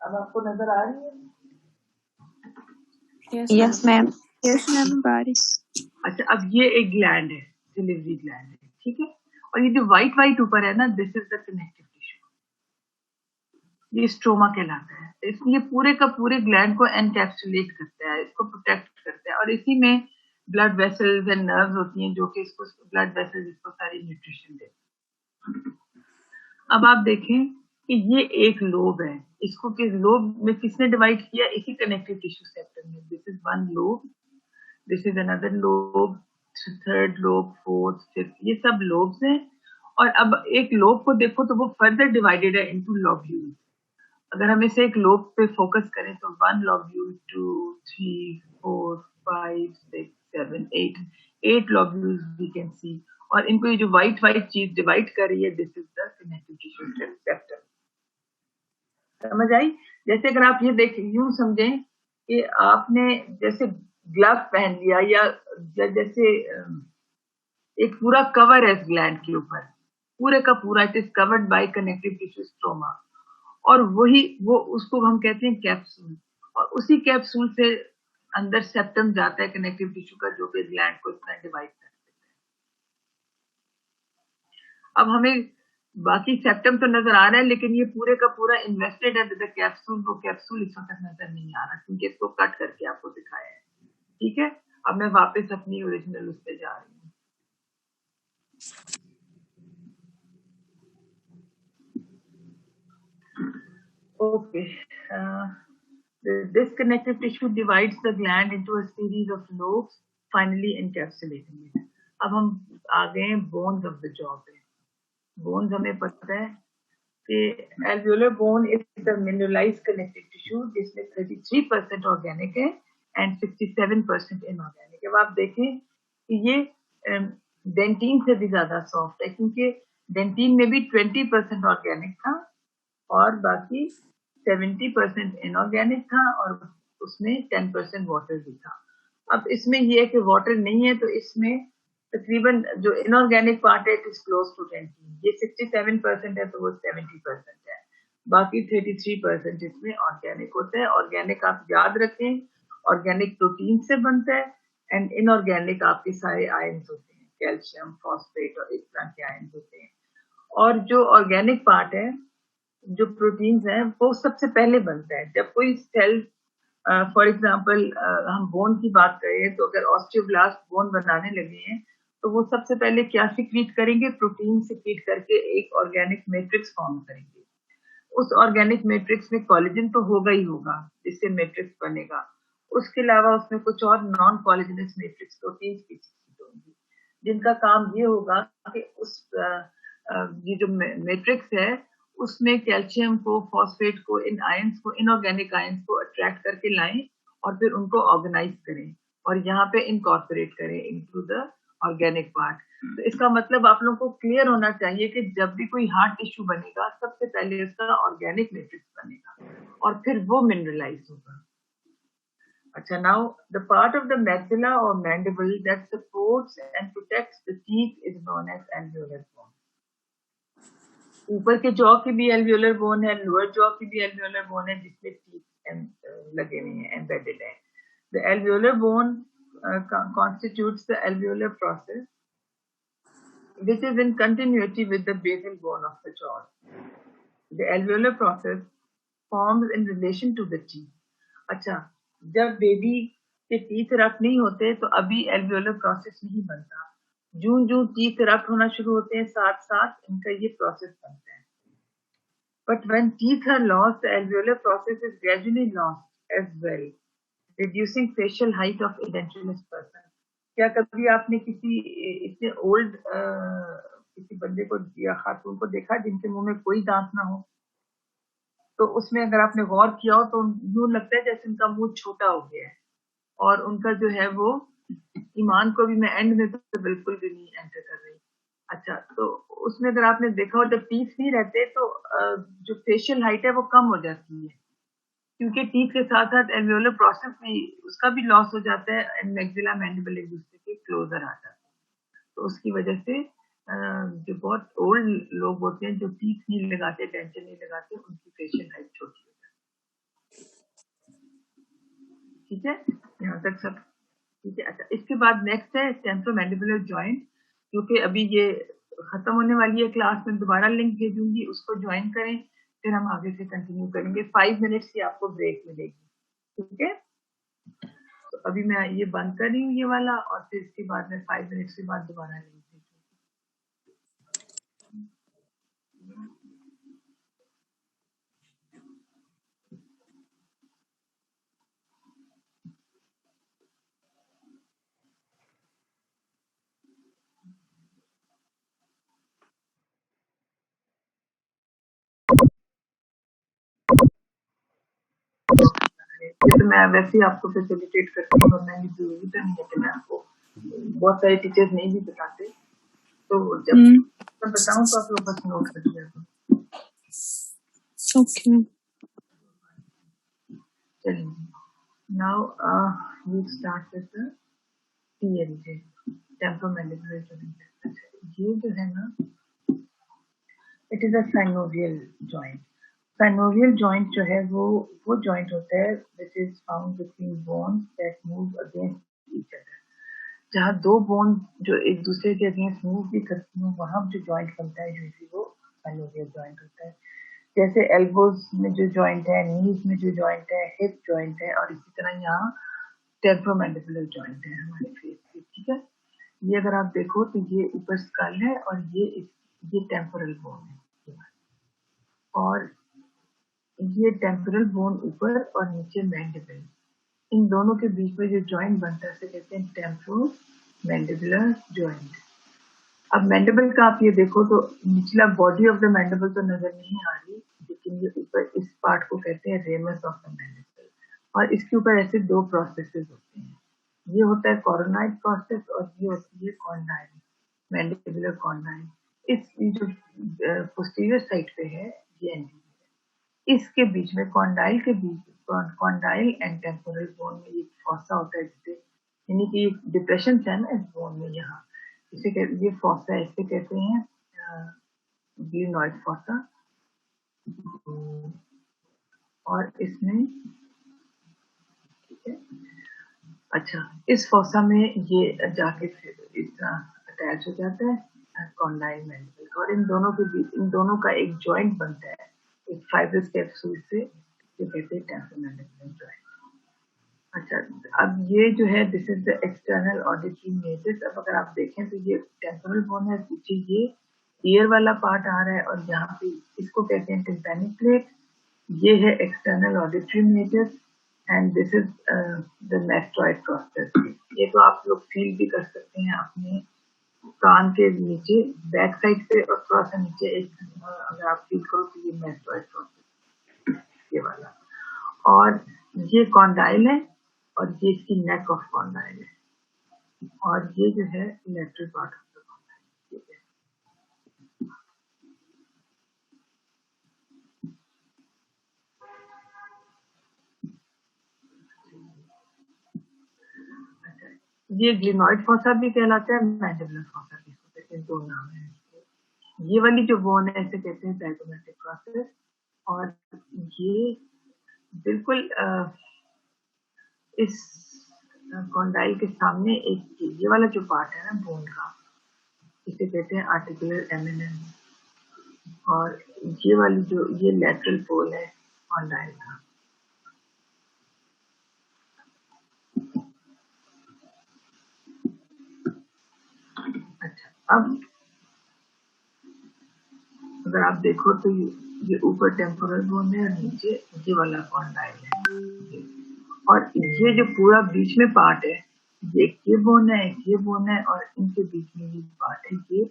अब आपको नजर आ रही है? Yes ma'am. यस मैम बारिश। अच्छा, अब ये एक ग्लैंड है, सिलिवरी ग्लैंड है, ठीक है। और ये जो व्हाइट व्हाइट ऊपर है ना, this is the connective tissue, ये स्ट्रोमा कहलाता है। ये पूरे का पूरे ग्लैंड को एनकैप्सुलेट करता है, इसको प्रोटेक्ट करता है, और इसी में ब्लड वेसल्स एंड नर्व्स होती हैं जो कि इसको ब्लड वेसल्स इसको सारी न्यूट्रिशन देते हैं। अब आप देखें कि ये एक लोब है, इसको किस लोब में किसने डिवाइड किया? इसी कनेक्टिव टिश्यू सेक्टर में। This is one lobe, this is another lobe, third lobe, fourth, fifth, ये सब लोब्स हैं। और अब एक लोब को देखो तो वो फर्दर डिवाइडेड है इनटू लॉब्यूल्स। अगर हम इसे एक लोब पे फोकस करें तो 1 लॉब्यूल, 2, 3, 4, 5, 6, 7, 8 लॉब्यूल्स वी कैन सी। और इनको ये जो व्हाइट व्हाइट चीज डिवाइड कर रही है, this is the connective tissue sector. समझ आई? जैसे अगर आप ये देखें, यूं समझें कि आपने जैसे ग्लव पहन लिया, या जैसे एक पूरा कवर है इस ग्लैंड के ऊपर, पूरे का पूरा it is covered by connective tissue stroma, और वही वो उसको हम कहते हैं कैप्सूल, और उसी कैप्सूल से अंदर सेप्टम जाता है कनेक्टिव टिश्यू का, जो कि ग्लैंड को इतना डिवाइड कर देता है। अब हमें बाकी सेप्टम तो नजर आ रहा है, लेकिन ये पूरे का पूरा इन्वेस्टेड है विद द कैप्सूल। वो कैप्सूल इस वक्त नजर नहीं आ रहा क्योंकि इसको कट करके आपको दिखाया है, ठीक है। अब मैं वापस अपनी ओरिजिनल उस पे जा रही हूँ। Okay. This connective tissue divides the gland into a series of lobes, finally encapsulating it. अब हम आ गए हैं bones of the jaw पे। Bones हमें पता है कि alveolar bone is the mineralized connective tissue जिसमें 33% organic है and 67% inorganic है। अब आप देखें कि ये डेंटिन से भी ज्यादा सॉफ्ट है, क्योंकि डेंटिन में भी 20% ऑर्गेनिक था और बाकी 70% इनऑर्गेनिक था, और उसमें 10% वाटर भी था। अब इसमें ये है कि वाटर नहीं है, तो इसमें तकरीबन जो इनऑर्गेनिक पार्ट है इट इज क्लोज टू 10। ये 67% है तो वो 70% है, बाकी 33% इसमें ऑर्गेनिक होता है। ऑर्गेनिक आप याद रखें, ऑर्गेनिक प्रोटीन से बनता है, एंड इनऑर्गेनिक आपके सारे आयंस होते हैं, कैल्शियम, फॉस्फेट और इस तरह के आयंस होते हैं। और जो ऑर्गेनिक पार्ट है, जो प्रोटीन्स हैं, वो सबसे पहले बनता है जब कोई सेल, फॉर एग्जांपल हम बोन की बात करें, तो अगर ऑस्टियोब्लास्ट बोन बनाने लगे हैं तो वो सबसे पहले क्या सिक्रीट करेंगे? प्रोटीन सिक्रीट करके एक ऑर्गेनिक मैट्रिक्स फॉर्म करेंगे। उस ऑर्गेनिक मैट्रिक्स में कोलेजन तो होगा ही होगा जिससे मैट्रिक्स बनेगा, उसके अलावा उसमें कुछ और non collagenous matrix protein species होंगी, जिनका काम ये होगा कि उस ये जो मैट्रिक्स है उसमें कैल्शियम को, फॉस्फेट को, इन आयंस को, इनऑर्गेनिक आयंस को अट्रैक्ट करके लाएं और फिर उनको ऑर्गेनाइज करें और यहाँ पे इनकॉर्पोरेट करें इनटू द ऑर्गेनिक पार्ट। तो इसका मतलब आप लोगों को क्लियर होना चाहिए कि जब भी कोई हार्ट टिश्यू बनेगा सबसे पहले उसका ऑर्गेनिक मैट्रिक्स बनेगा और फिर वो मिनरलाइज होगा। अच्छा, now the part of the maxilla or mandible that supports and protects the teeth is known as alveolar bone. ऊपर के जॉ की भी एल्वियोलर बोन है, लोअर जॉ की भी एल्वियोलर बोन है जिसमें टीथ लगे हुए हैं, एम्बेडेड है। The alveolar bone constitutes the alveolar process which is in continuity with the basal bone of the jaw. The alveolar process forms in relation to the teeth. अच्छा, जब baby के teeth रप्ट नहीं होते तो अभी एल्वियोलर प्रोसेस नहीं बनता। जूं टीथ रप्ट होना शुरू होते हैं साथ साथ इनका ये प्रोसेस बनता है। But when teeth are lost, the alveolar process is gradually lost as well, reducing facial height of edentulous person. क्या कभी आपने किसी इतने ओल्ड किसी बंदे को या खातून को देखा जिनके मुंह में कोई दांत ना हो? तो उसमें अगर आपने गौर किया हो तो यूं लगता है जैसे उनका मुंह छोटा हो गया है और उनका जो है वो ईमान को भी मैं एंड में तो बिल्कुल भी नहीं एंटर कर रही। अच्छा, तो उसमें अगर आपने देखा हो जब टीथ नहीं रहते तो जो फेशियल हाइट है वो कम हो जाती है क्योंकि टीथ के साथ साथ एल्वियोलर प्रोसेस भी उसका भी लॉस हो जाता है एंड मैक्सिला मैंडिबल एक दूसरे के क्लोजर आ जाते हैं। तो उसकी वजह से जो बहुत ओल्ड लोग होते हैं जो टीथ नहीं लगाते, डेंचर नहीं लगाते, उनकी फेशियल हाइट छोटी हो जाती है। ठीक है, यहाँ तक सब ठीक है। अच्छा, इसके बाद नेक्स्ट है टेम्पोमैंडिबुलर जॉइंट, क्योंकि अभी ये खत्म होने वाली है क्लास में दोबारा लिंक भेजूंगी, उसको ज्वाइन करें, फिर हम आगे से कंटिन्यू करेंगे। 5 मिनट्स की आपको ब्रेक मिलेगी। ठीक है, तो अभी मैं ये बंद कर रही हूँ ये वाला और फिर इसके बाद में 5 मिनट्स के बाद दोबारा लिंक भेजूंगी। तो मैं वैसे ही आपको फैसिलिटेट करती हूँ, वरना ये जरूरी तो नहीं है कि मैं आपको, बहुत सारे टीचर्स नहीं भी बताते, तो जब मैं बताऊँ तो आप लोग बस नोट कर लिया करो। Okay. चलिए, now we start with the theory, temporomandibular joint. ये जो है ना, it is a synovial joint. Synovial joint जो है वो जॉइंट होता है which is found between bones that move against each other. जहाँ दो बोन जो एक दूसरे के अगेंस्ट मूव भी करती हूँ वहां जो जॉइंट बनता है यूजली वो साइनोवियल जॉइंट होता है। जैसे एल्बोज में जो जॉइंट है, नीज में जो जॉइंट है, हिप जॉइंट है, और इसी तरह यहाँ टेम्पोमैंडिबुलर जॉइंट है हमारे फेस पे। ठीक है, ये अगर आप देखो तो ये ऊपर स्कल है और ये टेम्पोरल बोन है और ये टेम्पोरल बोन ऊपर और नीचे मैंडिबल, इन दोनों के बीच में जो जॉइंट बनता है उसे कहते हैं टेम्पोमैंडिबुलर जॉइंट। अब मैंडिबल का आप ये देखो तो निचला बॉडी ऑफ द मैंडिबल तो नजर नहीं आ रही, लेकिन ये ऊपर इस पार्ट को कहते हैं रेमस ऑफ द मैंडिबल, और इसके ऊपर ऐसे दो प्रोसेसेस होते हैं। ये होता है कॉर्नाइड प्रोसेस और ये होती है कॉन्डाइल, मैंडिबुलर कॉन्डाइल। इस जो पोस्टीरियर साइड पे है ये एंटीरियर, इसके बीच में कॉन्डाइल के बीच, कॉन्डाइल एंड टेम्पोरल बोन में एक फॉसा होता है जिसे, यानी कि डिप्रेशन है ना इस बोन में, यहाँ इसे ये फॉसा है, इसे कहते हैं ग्लिनॉइड फॉसा। और इसमें ठीक है, अच्छा, इस फॉसा में ये जाके फिर इस तरह अटैच हो जाता है कॉन्डाइल मैंडिबल, और इन दोनों के बीच, इन दोनों का एक जॉइंट बनता है एक फाइब्रस कैप्सूल से, जो कहते हैं टेम्पोमैंडिबुलर जॉइंट। अच्छा, अब ये जो है this is the external auditory measures. अब अगर आप देखें तो ये टेम्पोरल बोन है, पीछे ये ईयर वाला पार्ट आ रहा है और यहाँ पे इसको कहते हैं टिम्पैनिक प्लेट। ये है external auditory measures and this is the mastoid process. ये तो आप लोग फील भी कर सकते हैं अपने कान के नीचे बैक साइड पे, और थोड़ा सा नीचे एक अगर आप फील करो तो ये मैस्टॉइड प्रोसेस ये वाला, और ये कॉन्डाइल है और ये इसकी नेक ऑफ कॉन्डाइल है, और ये जो है lateral part of the condyle. ये ग्लिनॉइड फॉसा भी कहलाता है, मैंडिबुलर फॉसा भी कहते हैं, दो नाम है इसके। ये वाली जो बोन है इसे कहते हैं ज़ाइगोमैटिक प्रोसेस, और ये बिल्कुल इस कॉन्डाइल के सामने एक ये वाला जो पार्ट है ना बोन का, इसे कहते हैं आर्टिकुलर एमिनेंस, और ये वाली जो ये लैटरल पोल है कॉन्डाइल का। अच्छा, अब अगर आप देखो तो ये ऊपर टेम्पोरल बोन है और नीचे ये वाला कॉन्डाइल है, और ये जो पूरा बीच में पार्ट है ये बोन है, ये बोन है, और इनके बीच में ये पार्ट है, ये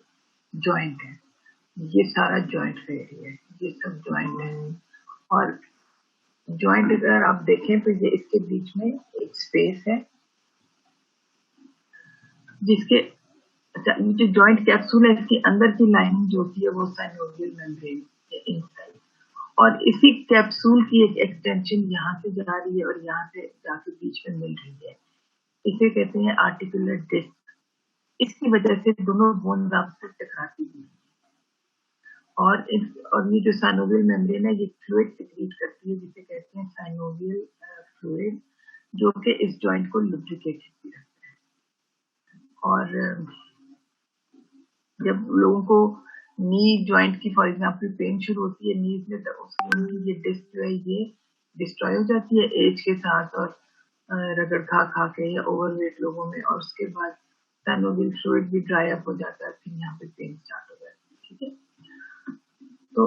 जॉइंट है, ये सारा जॉइंट का एरिया है, ये सब जॉइंट है। और जॉइंट अगर आप देखें तो ये इसके बीच में एक स्पेस है जिसके, अच्छा, जो जॉइंट कैप्सूल है इसके अंदर की लाइनिंग जो होती है वो साइनोवियल मेम्ब्रेन है इनसाइड, और इसी कैप्सूल की एक एक्सटेंशन यहाँ से जा रही है और यहाँ से जाके बीच में मिल रही है, इसे कहते हैं आर्टिकुलर डिस्क। इसकी वजह से दोनों बोन आपस में टकराती हैं, और ये जो साइनोवियल मेम्ब्रेन है ये फ्लूइड सिक्रीट करती है जिसे कहते हैं साइनोवियल फ्लूइड, जो कि इस जॉइंट को लुब्रिकेटेड भी रखता है। और जब लोगों को नी जॉइंट की फॉर एग्जांपल पेन शुरू होती है नीज में, तो उसकी ये डिस्क जो है ये डिस्ट्रॉय हो जाती है एज के साथ, और रगड़ खा के या ओवरवेट लोगों में, और उसके बाद साइनोवियल फ्लूइड भी ड्राई अप हो जाता है, फिर यहाँ पे पेन स्टार्ट हो जाती है। ठीक है, तो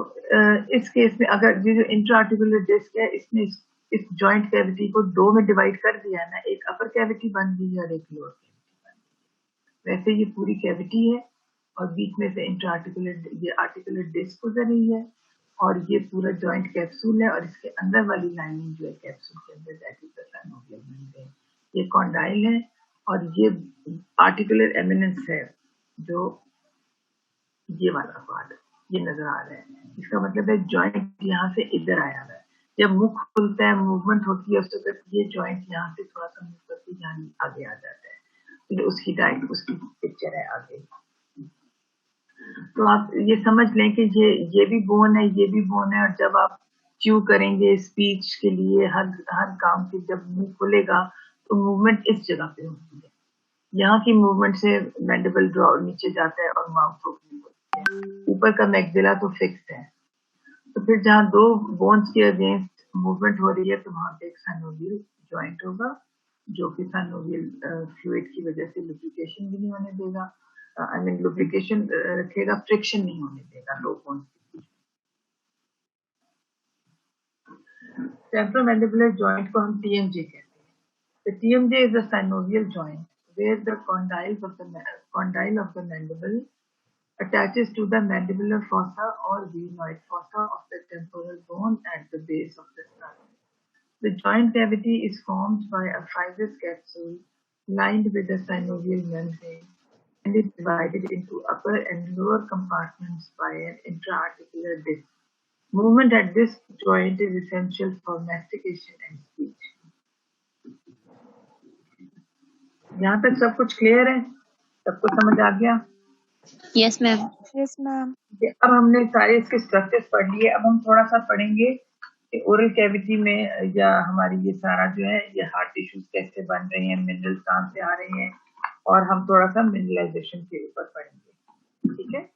इस केस में अगर ये जो इंट्राआर्टिकुलर डिस्क है इसने इस जॉइंट कैविटी को दो में डिवाइड कर दिया है ना, एक अपर कैविटी बन गई है और एक लोअर कैविटी बन गई। वैसे ये पूरी कैविटी है और बीच में से इंट्राआर्टिकुलर ये आर्टिकुलर डिस्क गुजर रही है, और ये पूरा जॉइंट कैप्सूल है, और इसके अंदर वाली लाइनिंग जो है कैप्सूल के अंदर that is the synovial membrane, ये कॉन्डाइल है, और ये आर्टिकुलर एमिनेंस है जो ये वाला पार्ट ये नजर आ रहा है। इसका मतलब है जॉइंट यहाँ से इधर आया हुआ है, जब मुख खुलता है मूवमेंट होती है उस वक्त ये जॉइंट यहाँ से थोड़ा सा मूव करके यहाँ आगे आ जाता है, तो उसकी पिक्चर है आगे। तो आप ये समझ लें कि ये भी बोन है, ये भी बोन है, और जब आप च्यू करेंगे स्पीच के लिए हर काम के जब मुंह खुलेगा तो मूवमेंट इस जगह पे होती है, यहाँ की मूवमेंट से मैंडिबल ड्रॉ नीचे जाता है और माउथ ओपनिंग होती है, ऊपर का मैक्सिला तो फिक्स है। तो फिर जहाँ दो बोन्स के अगेंस्ट मूवमेंट हो रही है तो वहां पे एक साइनोवियल जॉइंट होगा जो कि साइनोवियल फ्लूइड की वजह से लुब्रिकेशन भी नहीं होने देगा, आई मीन लुब्रिकेशन रखेगा, फ्रिक्शन नहीं होने देगा लो बोन्स के बीच। टेम्पोरोमैंडिबुलर जॉइंट को हम TMJ कहते हैं। The TMJ is a synovial joint where the condyle of the mandible attaches to the mandibular fossa or glenoid fossa of the temporal bone at the base of the skull. The joint cavity is formed by a fibrous capsule lined with the synovial membrane and is divided into upper and lower compartments by an intra-articular disc. Movement at this joint is essential for mastication and speech. यहाँ तक सब कुछ clear है, सबको समझ आ गया? Yes ma'am. Yes ma'am. अब हमने सारे इसके स्ट्रक्चर्स पढ़ लिए, अब हम थोड़ा सा पढ़ेंगे कि ओरल कैविटी में या हमारी ये सारा जो है ये हार्ट टिश्यूज कैसे बन रहे हैं, मिनरल्स कहाँ से आ रहे हैं, और हम थोड़ा सा मिनरलाइजेशन के ऊपर पढ़ेंगे। ठीक है,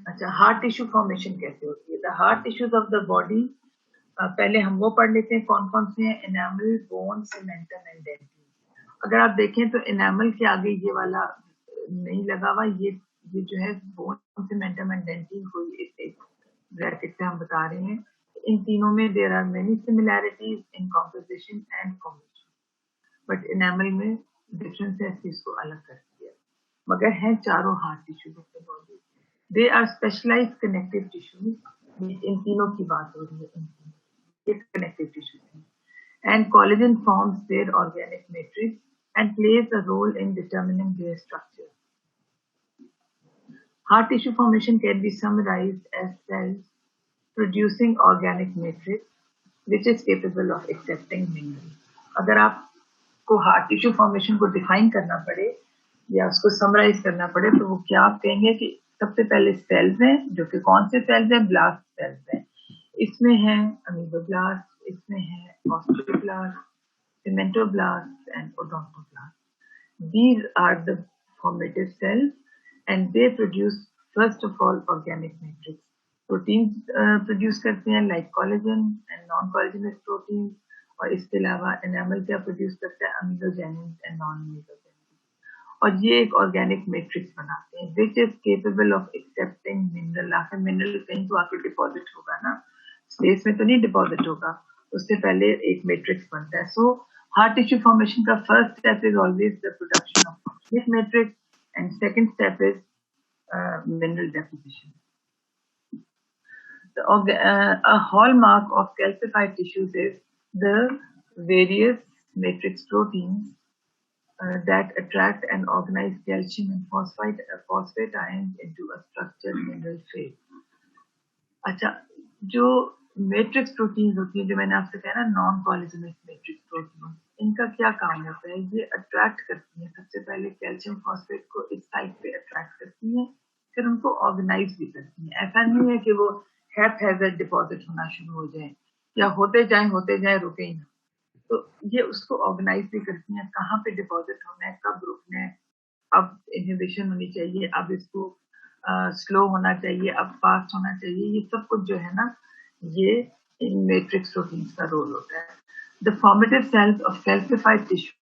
अच्छा, हार्ट टिश्यू फॉर्मेशन कैसे होती है? The heart tissues of the body, पहले हम वो पढ़ लेते हैं कौन कौन से हैं। Enamel, bone, cementum and dentin. अगर आप देखें तो एनामल के आगे ये वाला नहीं लगा हुआ, ये जो है बोन, सीमेंटम एंड डेंटिन को एक ब्रैकेट से हम बता रहे हैं। इन तीनों में there are many similarities in composition and formation, but enamel में डिफरेंस है, इसको अलग कर दिया, मगर हैं चारों hard tissues of the body. They are specialized connective tissues, इन तीनों की बात हो रही है, इन कनेक्टिव टिश्यूज हैं। And collagen forms their organic matrix and plays a role in determining their structure. Heart tissue formation can be summarized as cells producing organic matrix which is capable of accepting minerals. अगर आप उसको heart tissue formation को define करना पड़े या उसको summarise करना पड़े तो वो क्या आप कहेंगे कि सबसे पहले सेल्स हैं, जो कि कौन से सेल्स हैं? ब्लास्ट सेल्स हैं। इसमें है अमीबोब्लास्ट, इसमें है osteoblast, cementoblast and odontoblast. These are the formative cells and they produce first of all organic matrix. Proteins produce करते हैं like collagen and non-collagenous proteins और इसके अलावा enamel क्या produce करता है? Amidogenins and non-amidogenins. और ये एक organic matrix बनाते हैं which is capable of accepting mineral. आखिर mineral कहीं तो आके deposit होगा ना, स्पेस में तो नहीं डिपॉजिट होगा, उससे पहले एक मैट्रिक्स बनता है. सो हार्ट टिश्यू फॉर्मेशन का first step is always the production of organic matrix and second step is mineral deposition. A hallmark of calcified tissues is the various matrix proteins that attract and organize calcium and phosphate ions into a structured mineral phase. अच्छा, जो matrix proteins होती है, जो मैंने आपसे कहा ना non collagenous matrix protein, इनका क्या काम होता है? ये अट्रैक्ट करती हैं सबसे पहले कैल्शियम फॉस्फेट को इस साइड पे अट्रैक्ट करती हैं, फिर उनको ऑर्गेनाइज भी करती हैं. ऐसा नहीं है कि वो हैज़र्ड डिपॉजिट होना शुरू हो जाए या होते जाए रुके ही ना. तो ये उसको ऑर्गेनाइज भी करती हैं, कहाँ पे डिपॉजिट होना है, कब रुकना है, अब इनहिबिशन होनी चाहिए, अब इसको स्लो होना चाहिए, अब फास्ट होना चाहिए. ये सब कुछ जो है ना, ये इन मैट्रिक्स प्रोटीन्स का रोल होता है. The formative cells of calcified tissue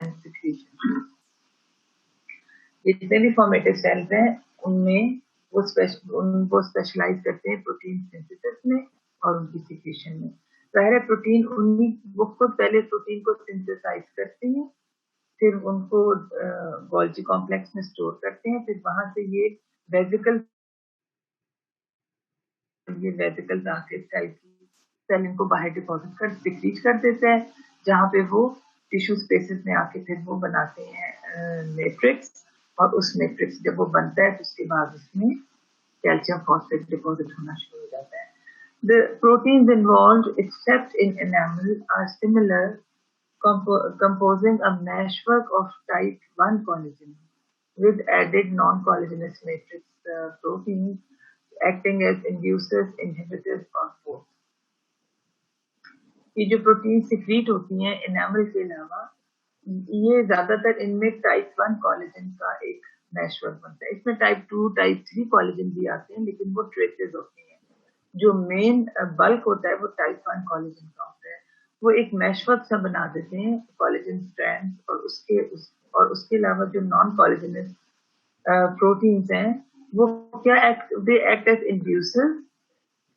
and secretion, जितने भी फॉर्मेटिव सेल्स हैं उनमें वो स्पेशलाइज करते हैं प्रोटीन सिंथेसिस में और उनकी सिक्रीशन में. पहले प्रोटीन वो खुद पहले प्रोटीन को सिंथेसाइज करते हैं, फिर उनको गोल्जी कॉम्प्लेक्स में स्टोर करते हैं, फिर वहां से ये वेसिकल आके सेल इनको बाहर डिपॉजिट कर सिक्रीट कर देता है, जहाँ पे वो टिश्यू स्पेसेस में आके फिर वो बनाते हैं मैट्रिक्स. और उस मैट्रिक्स जब वो बनता है तो उसके बाद उसमें कैल्शियम फॉस्फेट डिपॉजिट होना शुरू हो जाता है. The proteins involved except in enamel are similar, composing a meshwork of type 1 collagen with added non-collagenous matrix proteins acting as inducers, inhibitors और both. ये जो प्रोटीन सिक्रीट होती हैं एनामल के अलावा, ये ज्यादातर इनमें टाइप 1 कोलेजन का एक मैशवर्क बनता है. इसमें टाइप 2, टाइप 3 कोलेजन भी आते हैं, लेकिन वो ट्रेसेस होती हैं. जो मेन बल्क होता है वो टाइप 1 कोलेजन का होता है. वो एक मैशवर्क सा बना देते हैं कोलेजन स्ट्रैंड्स, और उसके अलावा जो नॉन कोलेजनस प्रोटीन्स हैं वो क्या दे एक्ट एज इंड्यूसर्स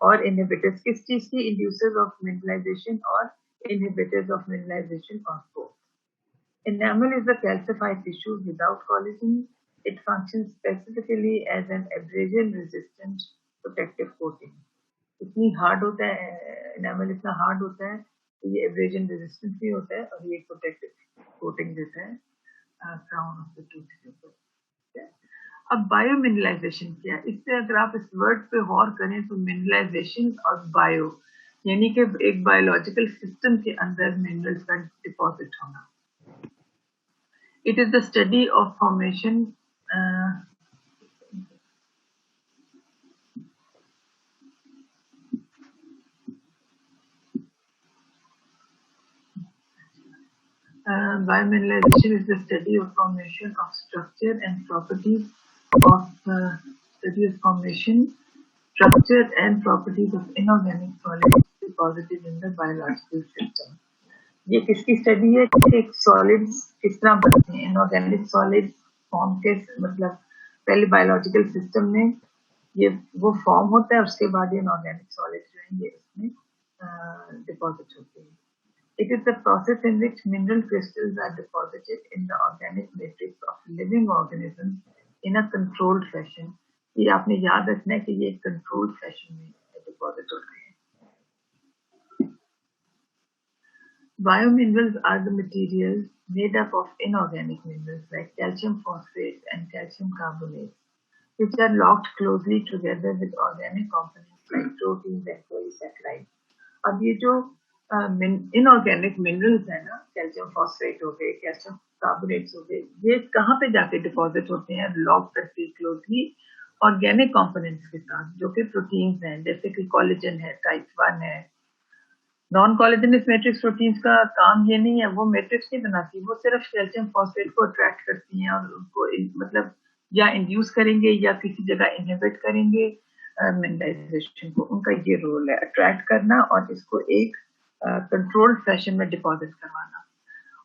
और इनहिबिटर्स. किस चीज की? इंड्यूसर्स ऑफ मिनरलाइजेशन और inhibitors of mineralisation of both. Enamel is a calcified tissue without collagen. It functions specifically as an abrasion-resistant protective coating. इतनी hard होता है एनामल, इतना हार्ड होता है कि ये एब्रेजन रेजिस्टेंट भी होता है और ये प्रोटेक्टिव कोटिंग देता है क्राउन ऑफ द टूथ के ऊपर. अब बायो मिनरलाइजेशन क्या है? इससे अगर आप इस वर्ड पे गौर करें तो मिनरलाइजेशन और बायो यानी कि एक बायोलॉजिकल सिस्टम के अंदर मिनरल्स का डिपॉजिट होना. It is the study of formation Biomineralization is the study of formation of structure and properties of inorganic solids deposited in the biological system. ये किसकी स्टडी है कि एक सॉलिड्स किस तरह बनते हैं. इनऑर्गेनिक सॉलिड्स फॉर्म के मतलब पहले बायोलॉजिकल सिस्टम में ये वो फॉर्म होता है, उसके बाद ये इनऑर्गेनिक सॉलिड्स जो हैं ये इसमें डिपॉजिट होते हैं. It is the process in which mineral crystals are deposited in the organic matrix of living organisms in a controlled fashion. ये आपने याद रखना है कि ये controlled fashion में deposit होते हैं. Biominerals are the materials made up of inorganic minerals like calcium phosphate and calcium carbonate, which are locked closely together with organic components like proteins and polysaccharides. अब ये जो इनऑर्गेनिक मिनरल्स है ना, calcium phosphate हो गए, calcium carbonates हो गए, ये कहाँ पे जाके डिपॉजिट होते हैं? लॉक करके क्लोजली ऑर्गेनिक कंपोनेंट्स के साथ, जो कि प्रोटीन्स हैं, जैसे कि कोलेजन है, टाइप 1 है। नॉन कोलेजनस मैट्रिक्स प्रोटीन्स का काम ये नहीं है, वो मैट्रिक्स नहीं बनाती, वो सिर्फ कैल्शियम फॉस्फेट को अट्रैक्ट करती हैं और उनको मतलब या इंड्यूस करेंगे या किसी जगह इनहिबिट करेंगे मिनरलाइजेशन को। उनका ये रोल है, अट्रैक्ट करना और इसको एक कंट्रोल्ड फैशन में डिपॉजिट करवाना।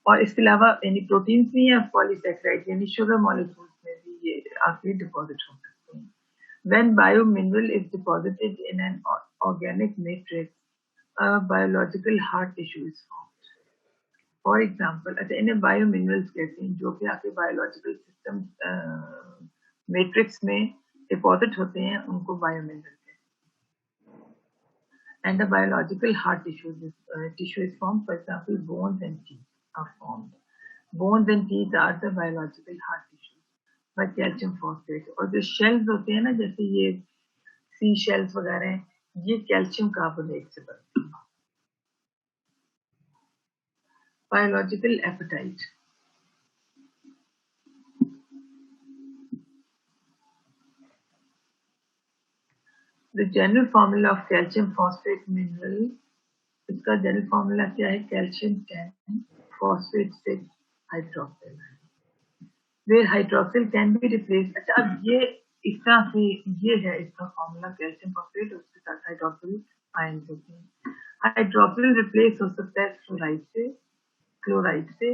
और इसके अलावा यानी प्रोटीन्स भी हैं, पॉलीसैकेराइड यानी शुगर मॉलिक्यूल्स में भी ये आके डिपॉजिट हो सकते हैं। When biomineral is deposited in an organic matrix, a biological hard tissue is formed. For example, अच्छा इन्हें biominerals कहते हैं, जो कि आपके biological system matrix में deposit होते हैं, उनको biominerals कहते हैं. And a biological hard tissue is formed. For example, bones and teeth are formed. Bones and teeth are the biological hard tissues by calcium phosphate. और जो shells होते हैं ना, जैसे ये सी शेल्स वगैरह हैं, ये कैल्शियम कार्बोनेट से बनते हैं. Biological apatite. The general formula of calcium phosphate mineral, इसका जनरल फार्मूला क्या है? Calcium 10 phosphate 6 hydroxyl, where hydroxyl can be replace. अच्छा, अब ये इस तरह से ये है इसका फार्मूला, कैल्शियम फॉस्फेट, उसके साथ हाइड्रोक्सिल आयन होते हैं. हाइड्रोक्सिल रिप्लेस हो सकता है फ्लोराइड से, क्लोराइड से,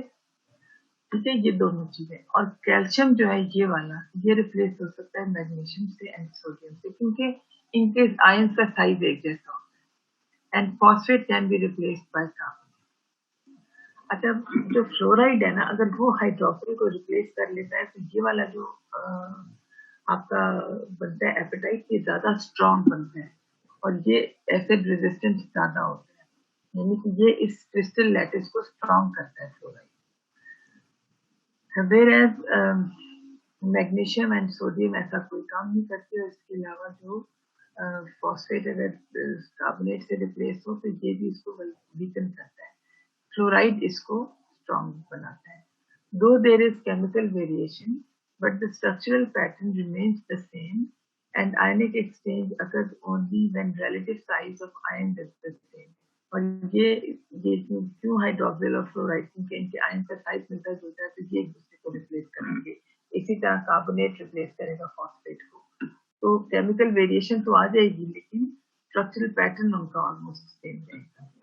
ठीक है, ये दोनों चीजें. और कैल्शियम जो है ये वाला, ये रिप्लेस हो सकता है मैग्नीशियम से एंड सोडियम से, क्योंकि इनके आयन का साइज एक जैसा होता है. And phosphate can be replaced by carbon. अच्छा, जो फ्लोराइड है ना, अगर वो हाइड्रोक्सिल को रिप्लेस कर लेता है तो ये वाला जो आपका बनता है एपेटाइट, ये ज्यादा स्ट्रॉन्ग बनता है और ये एसिड रेजिस्टेंट ज्यादा होता है, यानी कि ये इस क्रिस्टल लैटिस को स्ट्रॉन्ग करता है fluoride. Whereas magnesium and sodium ऐसा कोई काम नहीं करते. और इसके अलावा जो फॉस्फेट अगर कार्बोनेट से रिप्लेस हो तो ये भी इसको वीकन करता है. फ्लोराइड इसको स्ट्रॉन्ग बनाता है. Though there is chemical variation, but the structural pattern remains the same, and ionic exchange occurs only when relative size of ions is the same. और ये क्यों हाइड्रोक्सिल और फ्लोराइड, क्योंकि इनके आयन का साइज मिलता जुलता है, तो ये एक दूसरे को रिप्लेस करेंगे. इसी तरह कार्बोनेट रिप्लेस करेगा फॉस्फेट को. तो केमिकल वेरिएशन तो आ जाएगी, लेकिन स्ट्रक्चरल पैटर्न उनका ऑलमोस्ट सेम रहेगा.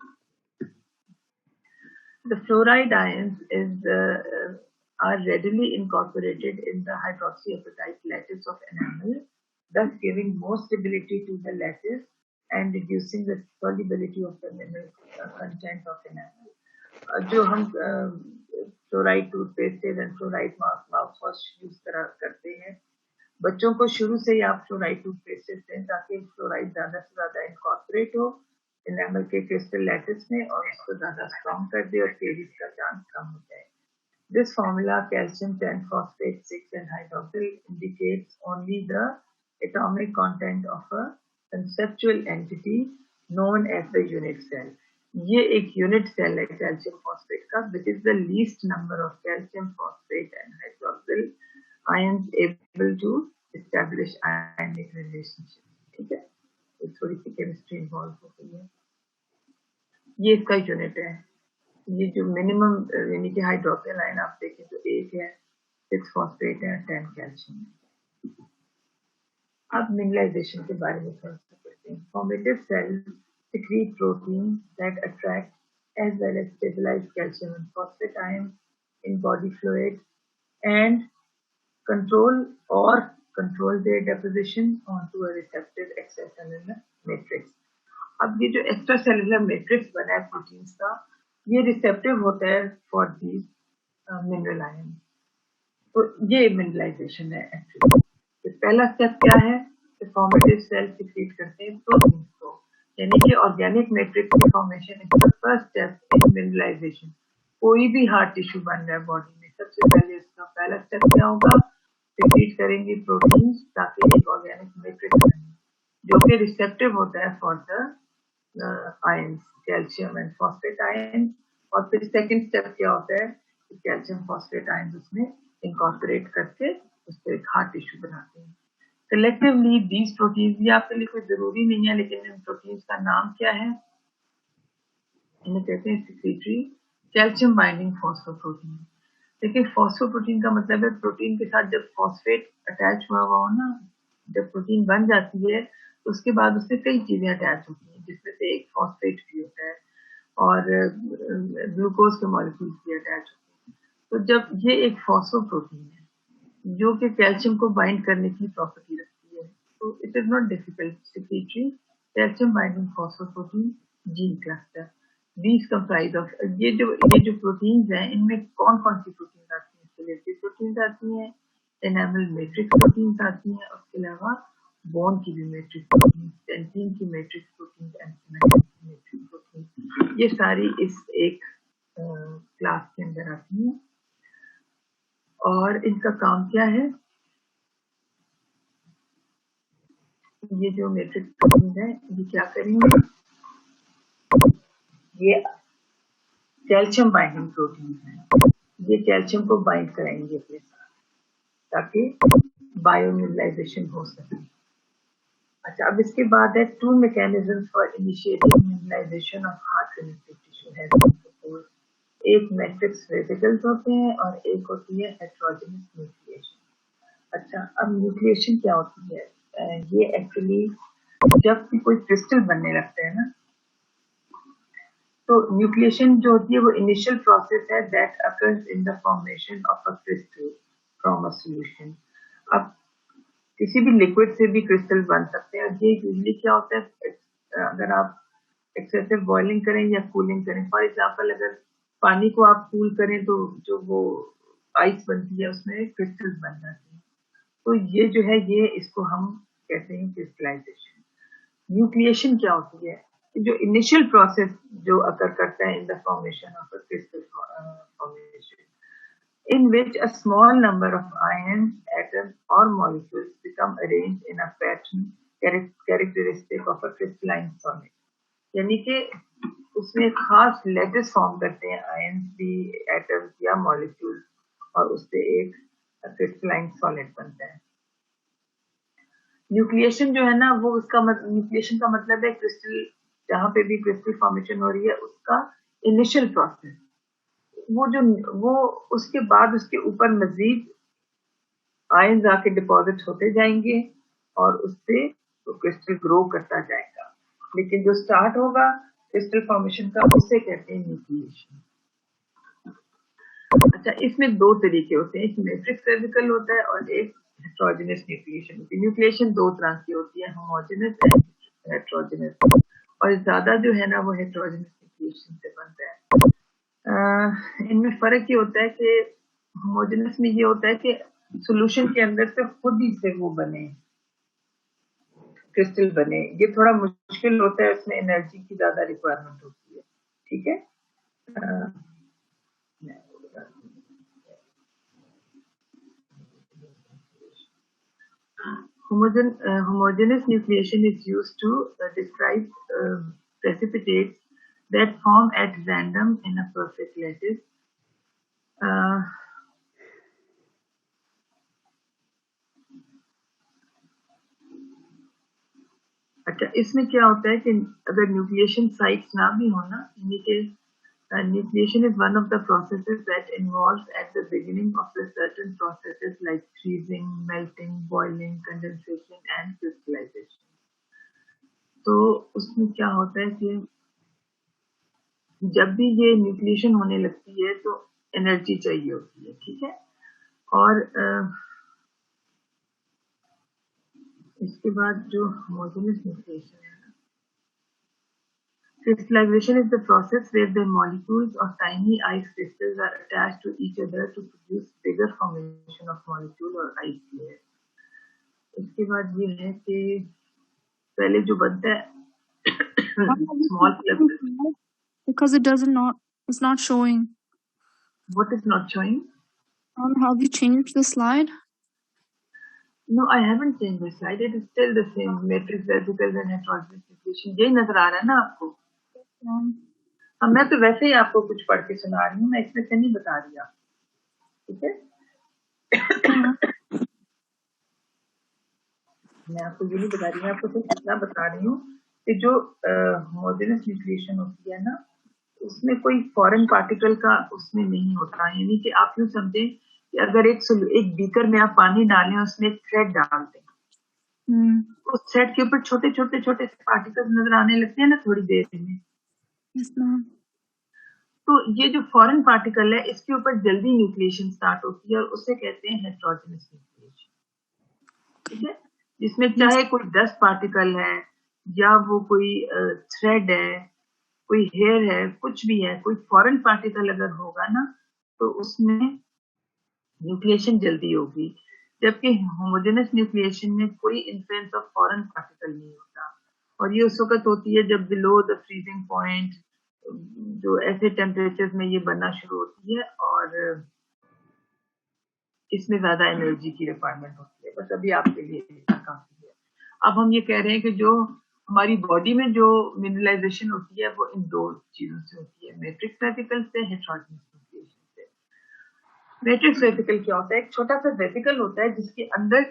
The fluoride ions are readily incorporated in the hydroxyapatite lattice of enamel, thus giving more stability to the lattice and reducing the solubility of the mineral content of enamel. जो हम fluoride toothpaste and fluoride mouth wash use करते हैं, बच्चों को शुरू से ही आप fluoride toothpaste दें ताकि फ्लोराइड ज्यादा से ज्यादा इनकॉर्पोरेट हो एनामल के क्रिस्टल लैटिस में और उसको ज्यादा स्ट्रॉन्ग कर दे और केरीज का चांस कम हो जाए. This formula, calcium 10 phosphate 6 and hydroxyl, indicates only the atomic content of a conceptual entity known as the unit cell. ये एक यूनिट सेल है कैल्शियम फॉस्फेट का, which is the least number of calcium phosphate and hydroxyl ions able to establish ionic relationship. ठीक है, तो थोड़ी C chemistry involve हो गई है. ये इसका यूनिट है. ये जो मिनिमम यानी कि हाइड्रोक्सिल आयन आप देखें तो 1 है, 6 फॉस्फेट है, 10 कैल्शियम है. अब मिनरलाइजेशन के बारे में थोड़ा सा करते हैं. Formative cells secrete proteins that attract as well as stabilize calcium and phosphate ions in body fluid and control their deposition onto a receptive extracellular matrix. अब ये जो extracellular matrix बना है प्रोटीन्स का, ये रिसेप्टिव होता है फॉर दीज मिनरल आयन. तो ये मिनरलाइजेशन है एक्चुअली. तो पहला स्टेप क्या है? फॉर्मेटिव सेल सिक्रीट करते हैं प्रोटीन्स को, यानी कि ऑर्गेनिक मैट्रिक्स की formation is the first step in mineralisation. कोई भी हार्ड टिश्यू बन रहा है बॉडी में, सबसे पहले इसका पहला स्टेप क्या होगा? सिक्रीट करेंगे प्रोटीन्स ताकि एक ऑर्गेनिक मैट्रिक्स बने जो कि रिसेप्टिव होता है for the ions, calcium and phosphate ion, और फिर सेकंड स्टेप क्या होता है कि कैल्शियम फॉस्फेट आयन उसमें इनकॉर्पोरेट करके उसको एक हार्ट टिश्यू बनाते हैं। कलेक्टिवली दीज प्रोटीन्स, ये आपके लिए कोई जरूरी नहीं है, लेकिन इन प्रोटीन्स का नाम क्या है, इन्हें कहते हैं सेक्रेटरी कैल्शियम बाइंडिंग फॉस्फोप्रोटीन। देखिए फॉस्फोप्रोटीन का मतलब है प्रोटीन के साथ जब फॉस्फेट अटैच हुआ हो ना, जब प्रोटीन बन जाती है तो उसके बाद उससे कई चीजें अटैच होती हैं, जिसमें से एक फॉस्फेट भी होता है और ग्लूकोज के मॉलिक्यूल्स भी अटैच होते हैं। तो जब ये एक फॉस्फोप्रोटीन है जो कि कैल्शियम को बाइंड करने की प्रॉपर्टी रखती है, तो it is not difficult secretory calcium binding phosphoprotein gene cluster. These comprise of, ये जो प्रोटीन्स हैं इनमें कौन कौन सी प्रोटीन्स आती हैं, सिलेक्टिव प्रोटीन्स आती हैं, एनामल मैट्रिक्स प्रोटीन्स आती हैं, उसके अलावा बोन की भी मैट्रिक्स प्रोटीन, टेंटिन की मैट्रिक्स प्रोटीन एंड की मैट्रिक्स प्रोटीन, ये सारी इस एक क्लास के अंदर आती हैं। और इनका काम क्या है, ये जो मैट्रिक्स प्रोटीन है ये क्या करेंगे, ये कैल्शियम बाइंडिंग प्रोटीन है, ये कैल्शियम को बाइंड करेंगे अपने साथ ताकि बायोमिनरलाइजेशन हो सके। अच्छा, अब इसके बाद है two mechanism for initiating mineralisation of hard connective tissue है। एक मैट्रिक्स वेसिकल्स होते हैं और एक होती है हेटेरोजेनस न्यूक्लिएशन। अच्छा, अब न्यूक्लिएशन क्या होती है, ये एक्चुअली जब भी कोई क्रिस्टल बनने लगता है ना, तो न्यूक्लिएशन जो होती है वो इनिशियल प्रोसेस है that occurs in the formation of a crystal from a solution. अब किसी भी लिक्विड से भी क्रिस्टल बन सकते हैं। ये यूजली क्या होता है, अगर आप एक्सेसिव बॉइलिंग करें या कूलिंग करें, फॉर एग्जांपल अगर पानी को आप कूल करें तो जो वो आइस बनती है उसमें क्रिस्टल्स बन जाते हैं। तो ये जो है ये इसको हम कहते हैं क्रिस्टलाइजेशन। न्यूक्लिएशन क्या होती है, जो इनिशियल प्रोसेस जो अकर करता है in the formation of a crystal formation in which a small number of ions, atoms or molecules become arranged in a pattern characteristic of a crystalline solid। यानी कि उसमें खास लेटिस फॉर्म करते हैं ions भी, एटम्स या molecules, और उससे एक क्रिस्टलाइन सॉलिड बनता है। न्यूक्लिएशन जो है ना वो उसका न्यूक्लिएशन का मतलब है क्रिस्टल, जहां पे भी क्रिस्टल फॉर्मेशन हो रही है उसका इनिशियल प्रोसेस, वो उसके बाद उसके ऊपर मजीद आयंस आके डिपॉजिट होते जाएंगे और उससे तो क्रिस्टल ग्रो करता जाएगा, लेकिन जो स्टार्ट होगा क्रिस्टल फॉर्मेशन का उसे कहते हैं न्यूक्लिएशन। अच्छा, इसमें दो तरीके होते हैं, एक मैट्रिक्स वेसिकल होता है और एक हेटेरोजेनस न्यूक्लिएशन होती है। न्यूक्लिएशन दो तरह की होती है, होमोजेनस एंड हेटेरोजेनस, और ज्यादा जो है ना वो हेटेरोजेनस न्यूक्लिएशन से बनता है। इनमें फर्क ये होता है कि होमोजेनस में ये होता है कि सॉल्यूशन के अंदर से खुद ही से वो बने, क्रिस्टल बने। ये थोड़ा मुश्किल होता है, उसमें एनर्जी की ज्यादा रिक्वायरमेंट होती है, ठीक है। Homogeneous nucleation is used to describe precipitates that form at random in a perfect lattice. अच्छा, इसमें क्या होता है कि अगर न्यूक्लिएशन साइट्स ना भी हो ना, यानी कि nucleation is one of the processes that involves at the beginning of the certain processes like freezing, melting, boiling, condensation and crystallization। तो उसमें क्या होता है कि जब भी ये न्यूक्लिएशन होने लगती है तो एनर्जी चाहिए होती है, ठीक है। और इसके बाद जो होमोजेनस न्यूक्लिएशन है, crystallization is the process where the molecules of tiny ice crystals are attached to each other to produce bigger formation of molecule or ice layer। इसके बाद ये है कि पहले जो बनता है small cluster, because it's not showing. What is not showing? Have you changed the slide? No, I haven't changed the slide. It is still the same. Matrix, vesicles and heterogeneous nucleation. यही नजर आ रहा है ना आपको? हाँ, मैं तो वैसे ही आपको कुछ पढ़ के सुना रही हूँ, मैं इसमें से नहीं बता रही आपको, ठीक है? मैं आपको ये नहीं बता रही, मैं आपको सिर्फ इतना बता रही हूँ कि जो होमोजेनस न्यूक्लिएशन होती है ना, उसमें कोई फॉरेन पार्टिकल का उसमें नहीं होता, यानी कि आप यूँ समझें कि अगर एक बीकर में आप पानी डालें, उसमें एक थ्रेड डाल दें, उस थ्रेड के ऊपर छोटे छोटे छोटे पार्टिकल्स नजर आने लगते हैं ना थोड़ी देर में। Yes ma'am. तो ये जो फॉरेन पार्टिकल है, इसके ऊपर जल्दी न्यूक्लिएशन स्टार्ट होती है और उसे कहते हैं हेटेरोजेनस न्यूक्लिएशन, ठीक है? जिसमें चाहे कोई 10 पार्टिकल है या वो कोई थ्रेड है, कोई हेयर है, कुछ भी है, कोई फॉरेन पार्टिकल अगर होगा ना, तो उसमें न्यूक्लिएशन जल्दी होगी, जबकि होमोजेनस न्यूक्लिएशन में कोई इन्फ्लुएंस ऑफ फॉरेन पार्टिकल नहीं होता। और ये उस वक्त होती है जब बिलो द फ्रीजिंग पॉइंट, जो ऐसे टेम्परेचर में ये बनना शुरू होती है और इसमें ज्यादा एनर्जी की रिक्वायरमेंट होती है। बस अभी आपके लिए काफी है। अब हम ये कह रहे हैं कि जो हमारी बॉडी में जो मिनरलाइजेशन होती है वो इन दो चीजों से होती है, मैट्रिक्स वेसिकल से, हेटेरोजेनस न्यूक्लिएशन से। मैट्रिक्स वेसिकल क्या होता है? एक छोटा सा वेसिकल होता है जिसके अंदर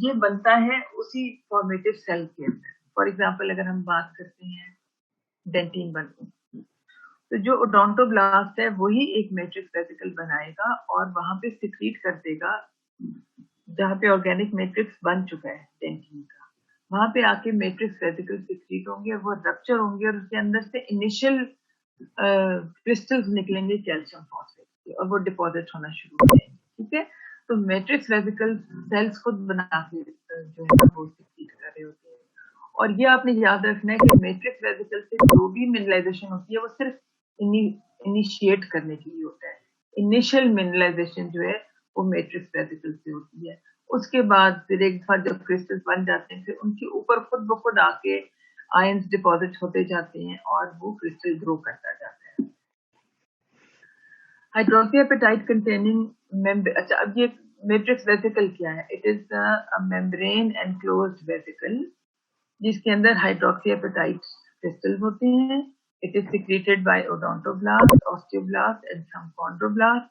ये बनता है उसी फॉर्मेटिव सेल के अंदर। फॉर एग्जाम्पल अगर हम बात करते हैं डेंटिन बनने, तो जो ओडोंटोब्लास्ट है वही एक मैट्रिक्स वेसिकल बनाएगा और वहां पे सिक्रीट कर देगा, जहाँ पे ऑर्गेनिक मैट्रिक्स बन चुका है डेंटिन का, वहां पे आके मैट्रिक्स वेसिकल सिक्रीट होंगे, वो रप्चर होंगे और उसके अंदर से इनिशियल क्रिस्टल्स निकलेंगे कैल्शियम फॉस्फेट के और वो डिपॉजिट होना शुरू हो जाएंगे, ठीक है? तो मैट्रिक्स वेसिकल सेल्स खुद बना के जो है वो सिक्रीट कर रहे होते हैं। और ये आपने याद रखना है कि मैट्रिक्स वेसिकल से जो भी मिनरलाइजेशन होती है वो सिर्फ इनिशिएट करने के लिए होता है। इनिशियल मिनरलाइजेशन जो है वो मैट्रिक्स वेसिकल से होती है। उसके बाद फिर एक बार जब क्रिस्टल्स बन जाते हैं, फिर उनके ऊपर खुद ब खुद आके आयंस डिपॉजिट होते जाते हैं और वो क्रिस्टल ग्रो करता जाता है। हाइड्रोक्सीएपेटाइट कंटेनिंग अच्छा, अब ये मैट्रिक्स वेसिकल क्या है? It is a membrane enclosed vesicle जिसके अंदर हाइड्रोक्सीएपेटाइट क्रिस्टल्स होते हैं। It is secreted by odontoblasts, osteoblasts and some chondroblasts,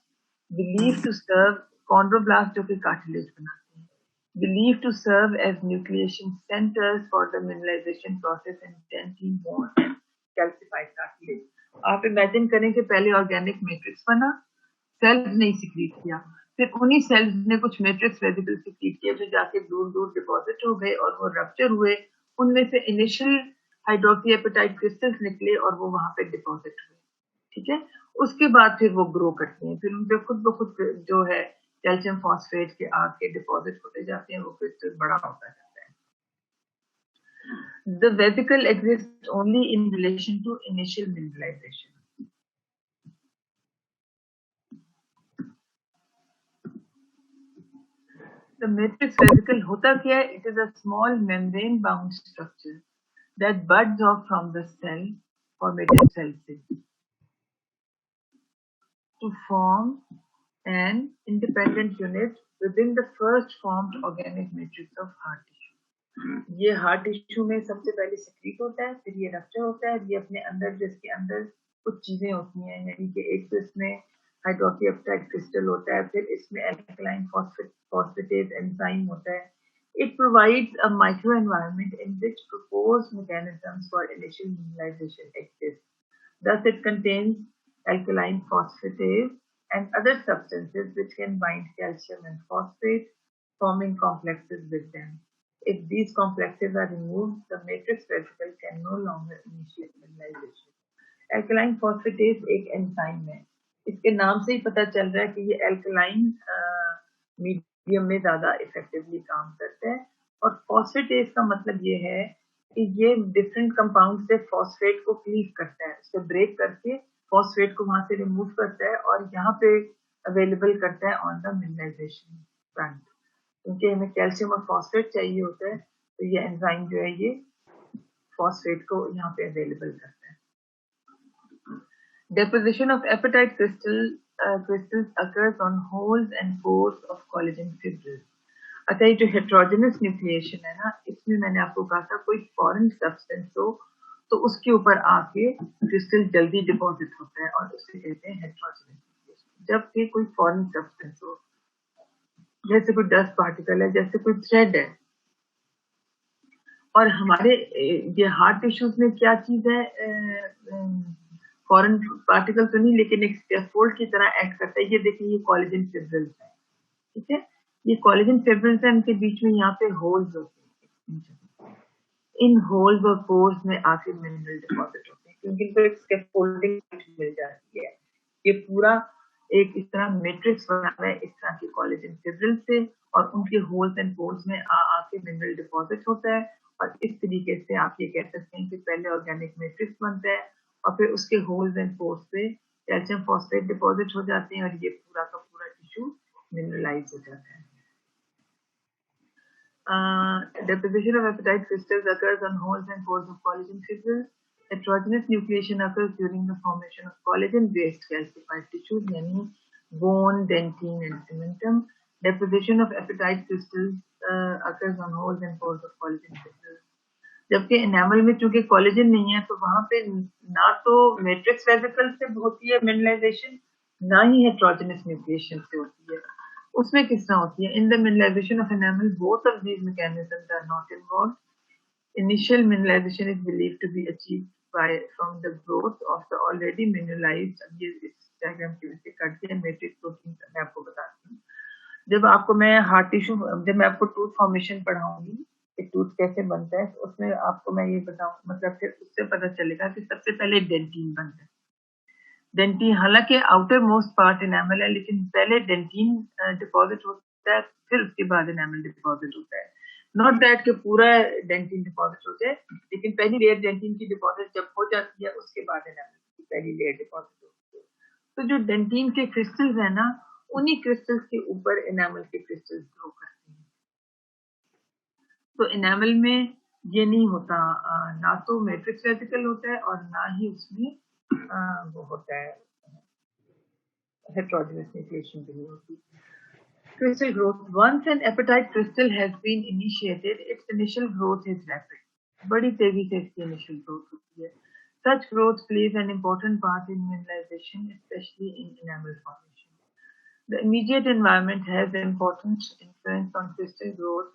believed to serve chondroblasts जो कि cartilage बनाते हैं, believed to serve as nucleation centers for the mineralization process in dentin bone and calcified cartilage। आप imagine करें कि पहले organic matrix बना, sales ने सिक्रीट किया, फिर उन्हीं सेल्स ने कुछ मैट्रिक्स वेसिकल सिक्रीट किया जो जाके दूर दूर डिपॉजिट हो गए और वो रप्चर हुए, उनमें से इनिशियल हाइड्रोक्सीएपेटाइट क्रिस्टल्स निकले और वो वहां पे डिपॉजिट हुए, ठीक है? उसके बाद फिर वो ग्रो करते हैं, फिर उनपे खुद ब खुद जो है कैल्शियम फॉस्फेट के आके डिपॉजिट होते जाते हैं, वो क्रिस्टल बड़ा होता जाता है। The vesicle exists only in relation to initial mineralization. The matrix vesicle होता क्या है? It is a small membrane-bound structure that buds off from the cell formative cell to form an independent unit within the first formed organic matrix of heart tissue. ये heart tissue में सबसे पहले secrete होता है, फिर ये rupture होता है, ये अपने अंदर जिसके अंदर कुछ चीजें होती हैं, यानी कि एक तो इसमें हाइड्रोक्सीएपेटाइट क्रिस्टल होता है, फिर इसमें एल्कलाइन फॉस्फेटेज एंजाइम होता है। It provides a microenvironment in which proposed mechanisms for initial mineralization exist. Thus, it contains alkaline phosphatase and other substances which can bind calcium and phosphate, forming complexes with them. If these complexes are removed, the matrix vesicle can no longer initiate mineralization. Alkaline phosphatase एक enzyme है, इसके नाम से ही पता चल रहा है कि ये एल्कलाइन मीडियम में ज्यादा इफेक्टिवली काम करता है। और फॉस्फेटेज का मतलब ये है कि ये डिफरेंट कंपाउंड से फॉस्फेट को क्लीव करता है, उसको ब्रेक करके फॉस्फेट को वहां से रिमूव करता है और यहाँ पे अवेलेबल करता है ऑन द मिनरलाइजेशन फ्रंट। क्योंकि हमें कैल्शियम और फॉस्फेट चाहिए होता है, तो ये एंजाइम जो है ये फॉस्फेट को यहाँ पे अवेलेबल करता है। Deposition of apatite crystals occurs on holes and pores of collagen fibrils. अच्छा, ये जो हेट्रोजेनस न्यूक्लिएशन है ना, इसमें मैंने आपको कहा था कोई फॉरेन सब्सटेंस हो तो उसके ऊपर आके क्रिस्टल जल्दी डिपॉजिट होता है और उसे कहते हैं हेट्रोजेनस न्यूक्लिएशन। जबकि कोई फॉरेन सब्सटेंस हो, जैसे कोई डस्ट पार्टिकल है, जैसे कोई थ्रेड है, और हमारे ये हार्ट टिश्यूज में क्या चीज है, फॉरेन पार्टिकल तो नहीं लेकिन एक स्कैफोल्ड की तरह एक्ट करता है। ये देखिए, ये कोलेजन फिब्रिल्स है, ठीक है, ये कोलेजन फिब्रिल्स है, इनके बीच में यहाँ पे होल्स होते हैं। इन होल्स और पोर्स में आके मिनरल डिपॉजिट होते हैं क्योंकि इनको एक स्कैफोल्डिंग मिल जाती है। ये पूरा एक इस तरह मैट्रिक्स बना हुआ है इस तरह के कोलेजन फिब्रिल्स से, और उनके होल्स एंड पोर्स में आके मिनरल डिपॉजिट होता है। और इस तरीके से आप ये कह सकते हैं कि पहले ऑर्गेनिक मैट्रिक्स बनता है और फिर उसके होल्स एंड पोर्स पे कैल्शियम फॉस्फेट डिपॉजिट हो जाते हैं और ये पूरा का पूरा टिश्यू मिनरलाइज हो जाता है। Deposition of apatite crystals occurs on holes and pores of collagen fibrils. Heterogeneous nucleation occurs during the formation of collagen-based calcified tissues, yani bone, dentine, and cementum. Deposition of apatite crystals occurs on holes and pores of collagen fibrils. जबकि enamel में चूंकि collagen नहीं है तो वहां पे ना तो मैट्रिक्स वेसिकल से होती है मिनरलाइजेशन, ना ही हेटेरोजेनस न्यूक्लिएशन से होती है। उसमें किस तरह होती है? In the mineralisation of enamel both of these mechanisms are not involved. Initial mineralization is believed to be achieved from the growth of the already mineralized. अब ये इस डायग्राम की वजह से कट के मैट्रिक्स प्रोटीन मैं आपको बताती हूँ। जब आपको मैं हार्ट टिश्यू, जब मैं आपको टूथ फॉर्मेशन पढ़ाऊंगी कि टूथ कैसे बनता है, तो उसमें आपको मैं ये बताऊँ, मतलब फिर उससे पता चलेगा कि सबसे पहले डेंटिन बनता है। डेंटिन हालांकि आउटर मोस्ट पार्ट एनामल है, लेकिन पहले डेंटिन डिपॉजिट होता है, फिर उसके बाद एनामल डिपॉजिट होता है। नॉट दैट कि पूरा डेंटिन डिपॉजिट हो जाए, लेकिन पहली लेयर डेंटिन की डिपॉजिट जब हो जाती है उसके बाद एनामल की पहली लेयर डिपॉजिट होती है। तो जो डेंटिन के क्रिस्टल्स है ना, उन्हीं क्रिस्टल्स के ऊपर एनामल के क्रिस्टल्स ग्रो करते हैं। तो एनामल में ये नहीं होता, ना तो मैट्रिक्स वेसिकल होता है और ना ही उसमें वो होता है heterogeneous nucleation भी नहीं होती। Crystal growth. Once an apatite crystal has been initiated, its initial growth is rapid. बड़ी तेजी से इसकी initial growth होती है। Such growth plays an important part in mineralization, especially in enamel formation. The immediate environment has an important influence on crystal growth.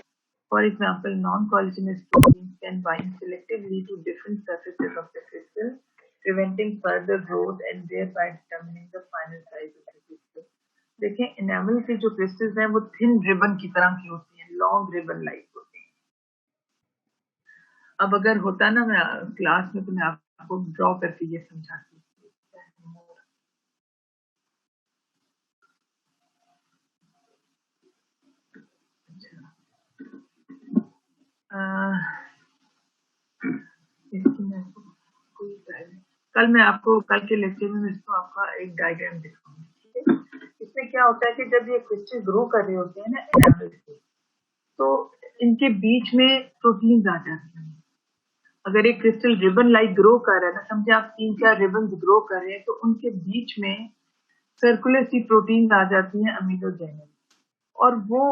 For example, non-collagenous proteins can bind selectively to different surfaces of the crystal, preventing further growth and thereby determining the final size of the crystal. देखें, enamel के जो crystals हैं वो thin ribbon की तरह की होती हैं, लॉन्ग रिबन लाइक होती हैं। अब अगर होता ना मैं क्लास में तो मैं आपको ड्रॉ करके ये समझाती हूँ। कल मैं आपको, कल के लेक्चर में इसको आपका एक डायग्राम दिखाऊंगी, ठीक है? इसमें क्या होता है कि जब ये क्रिस्टल ग्रो कर रहे होते हैं ना एनामल से, तो इनके बीच में प्रोटीन्स आ जाते हैं। अगर एक क्रिस्टल रिबन लाइक ग्रो कर रहा है ना, समझे आप 3-4 रिबन ग्रो कर रहे हैं, तो उनके बीच में सर्कुलर सी प्रोटीन्स आ जाती हैं अमीनोजेनिक, और वो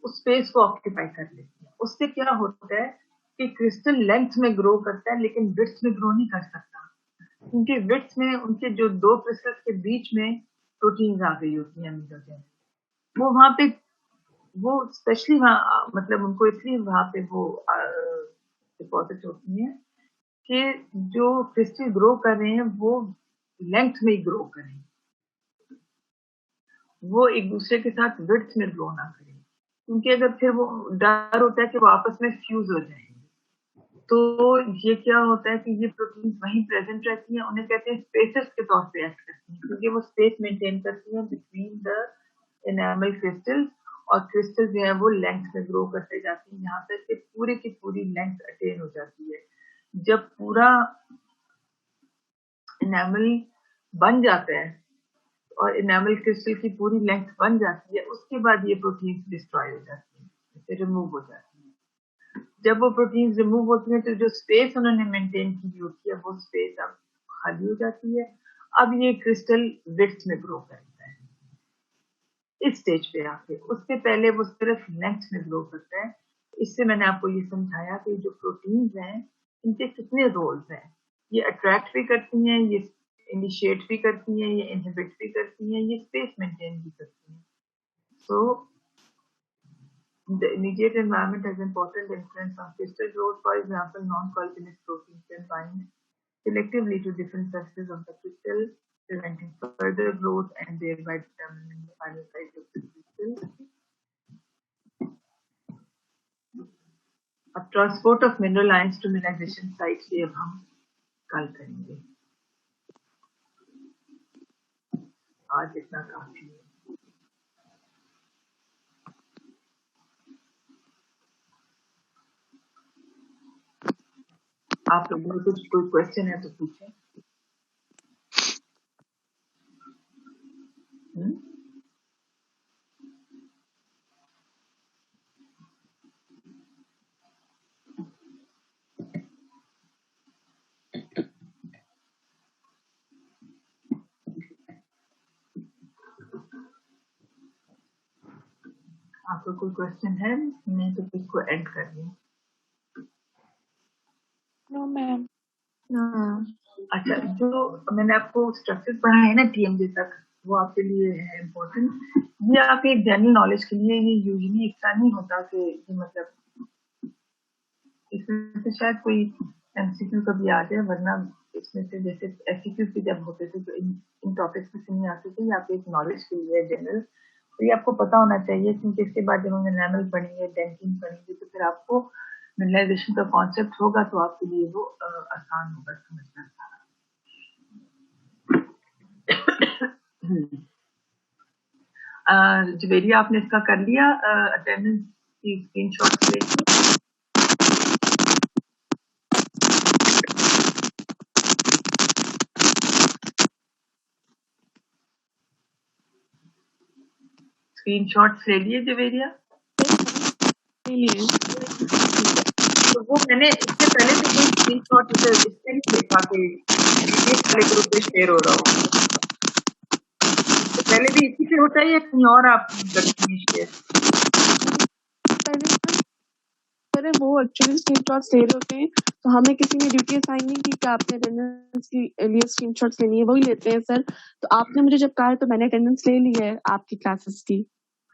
उस स्पेस को ऑक्यूपाई कर लेती हैं। उससे क्या होता है कि क्रिस्टल लेंथ में ग्रो करता है लेकिन विड्थ में ग्रो नहीं कर सकता, क्योंकि विड्थ में उनके जो दो क्रिस्टल्स के बीच में प्रोटीन्स आ गई होती हैं अमीनोजेनिक। वो वहां पे वो स्पेशली वहां मतलब उनको इसलिए वहां पे वो डिपॉजिट होती हैं कि जो क्रिस्टल ग्रो कर रहे हैं वो लेंथ में ग्रो करें, वो एक दूसरे के साथ विड्थ में ग्रो ना करें, क्योंकि अगर फिर वो डर होता है कि वो आपस में फ्यूज हो जाएंगे। तो ये क्या होता है कि ये प्रोटीन वहीं प्रेजेंट रहती हैं, उन्हें कहते हैं स्पेसेस के तौर पे एक्ट करती हैं, क्योंकि वो स्पेस मेंटेन करती हैं बिटवीन द एनामल क्रिस्टल्स, और क्रिस्टल जो है वो लेंथ में ग्रो करते जाती हैं, यहाँ तक कि पूरी की पूरी लेंथ अटेन हो जाती है। जब पूरा एनामल बन जाता है और एनामल क्रिस्टल की पूरी लेंथ बन जाती है, उसके बाद ये प्रोटीन डिस्ट्रॉय हो जाती है, रिमूव हो जाती है। जब वो प्रोटीन रिमूव होती है तो जो स्पेस उन्होंने मेंटेन की होती है वो स्पेस अब खाली हो जाती है। अब ये क्रिस्टल विड्थ में ग्रो करता है। इस स्टेज पे आके, उससे पहले वो सिर्फ लेंथ में ग्रो करता है। इससे मैंने आपको ये समझाया कि जो प्रोटीन्स हैं इनके कितने रोल्स हैं। ये अट्रैक्ट भी करती हैं, ये इनिशिएट भी करती हैं, ये इनहिबिट भी करती हैं, ये स्पेस मेंटेन भी करती हैं। So the immediate environment has important influence on crystal growth. For example, non-collagenous proteins can bind selectively to different surfaces of the crystal, preventing further growth and thereby determining the final size of the crystal. अब transport of mineral ions to mineralisation site से अब हम कल करेंगे। आज इतना काफी है। आप लोगों को कुछ कोई क्वेश्चन है तो पूछें। आपको कोई क्वेश्चन है? नहीं तो इसको एंड कर दूं। No ma'am. अच्छा, जो मैंने आपको स्ट्रक्चर पढ़ाया है ना TMJ तक, वो आपके लिए है इम्पोर्टेंट। ये आपके एक जनरल नॉलेज के लिए, ये यूजुअली इतना नहीं होता कि मतलब इसमें से शायद कोई MCQ कभी आ जाए, वरना इसमें से जैसे FAQ की जब होते थे तो इन टॉपिक्स में से नहीं आते थे। ये आपके एक नॉलेज के लिए जनरल, तो ये आपको पता होना चाहिए, क्योंकि इसके बाद जब हम एनामल पढ़ेंगे, डेंटिंग पढ़ेंगे, तो फिर आपको मिनरलाइजेशन का कॉन्सेप्ट होगा, तो आपके लिए वो आसान होगा समझना सारा। जवेरिया, आपने इसका कर लिया अटेंडेंस की स्क्रीनशॉट लेके? स्क्रीनशॉट्स ले लिए जवेरिया? तो वो मैंने इससे पहले तो कोई स्क्रीनशॉट इससे नहीं देखा कि वाले ग्रुप पे शेयर हो रहा हो। तो पहले भी इसी पे होता है या कहीं और आप करती हैं शेयर? अरे वो एक्चुअली स्क्रीनशॉट्स ले रहे होते हैं, तो हमें किसी ने ड्यूटी असाइन नहीं की कि आपने अटेंडेंस के लिए स्क्रीनशॉट्स लेनी है, वही लेते हैं सर। तो आपने मुझे जब कहा तो मैंने अटेंडेंस ले ली है आपकी क्लासेस की।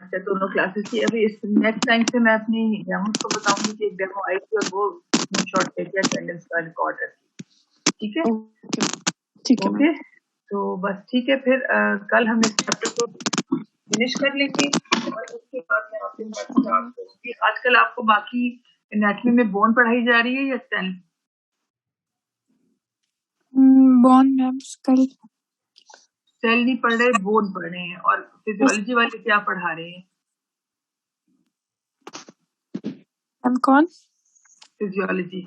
अच्छा, दोनों क्लासेस की। अभी इस नेक्स्ट टाइम से मैं अपनी डेमोस को बताऊंगी कि एक डेमो आई थी और वो स्क्रीनशॉट लेके अटेंडेंस का रिकॉर्ड रखी। ठीक है? ठीक है। ओके, तो बस ठीक है, फिर कल हम इस चैप्टर को फिनिश कर लेंगे और उसके बाद मैं आपके साथ स्टार्ट करूंगी। आजकल आपको बाकी एनाटॉमी में बोन पढ़ाई जा रही है या सेल? बोन मैम कल सेल नहीं पढ़ रहे, बोन पढ़ रहे हैं। और फिजियोलॉजी वाले क्या पढ़ा रहे हैं? हम कौन? फिजियोलॉजी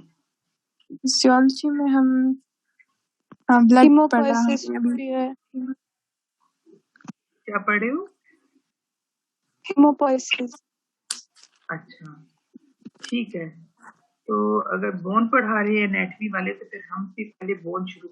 में हम ब्लड पढ़ रहे हैं। क्या पढ़ रहे हो? हेमोपोइसिस। अच्छा, ठीक है। तो अगर बोन पढ़ा रहे हैं एनाटॉमी वाले, तो फिर हम भी पहले बोन शुरू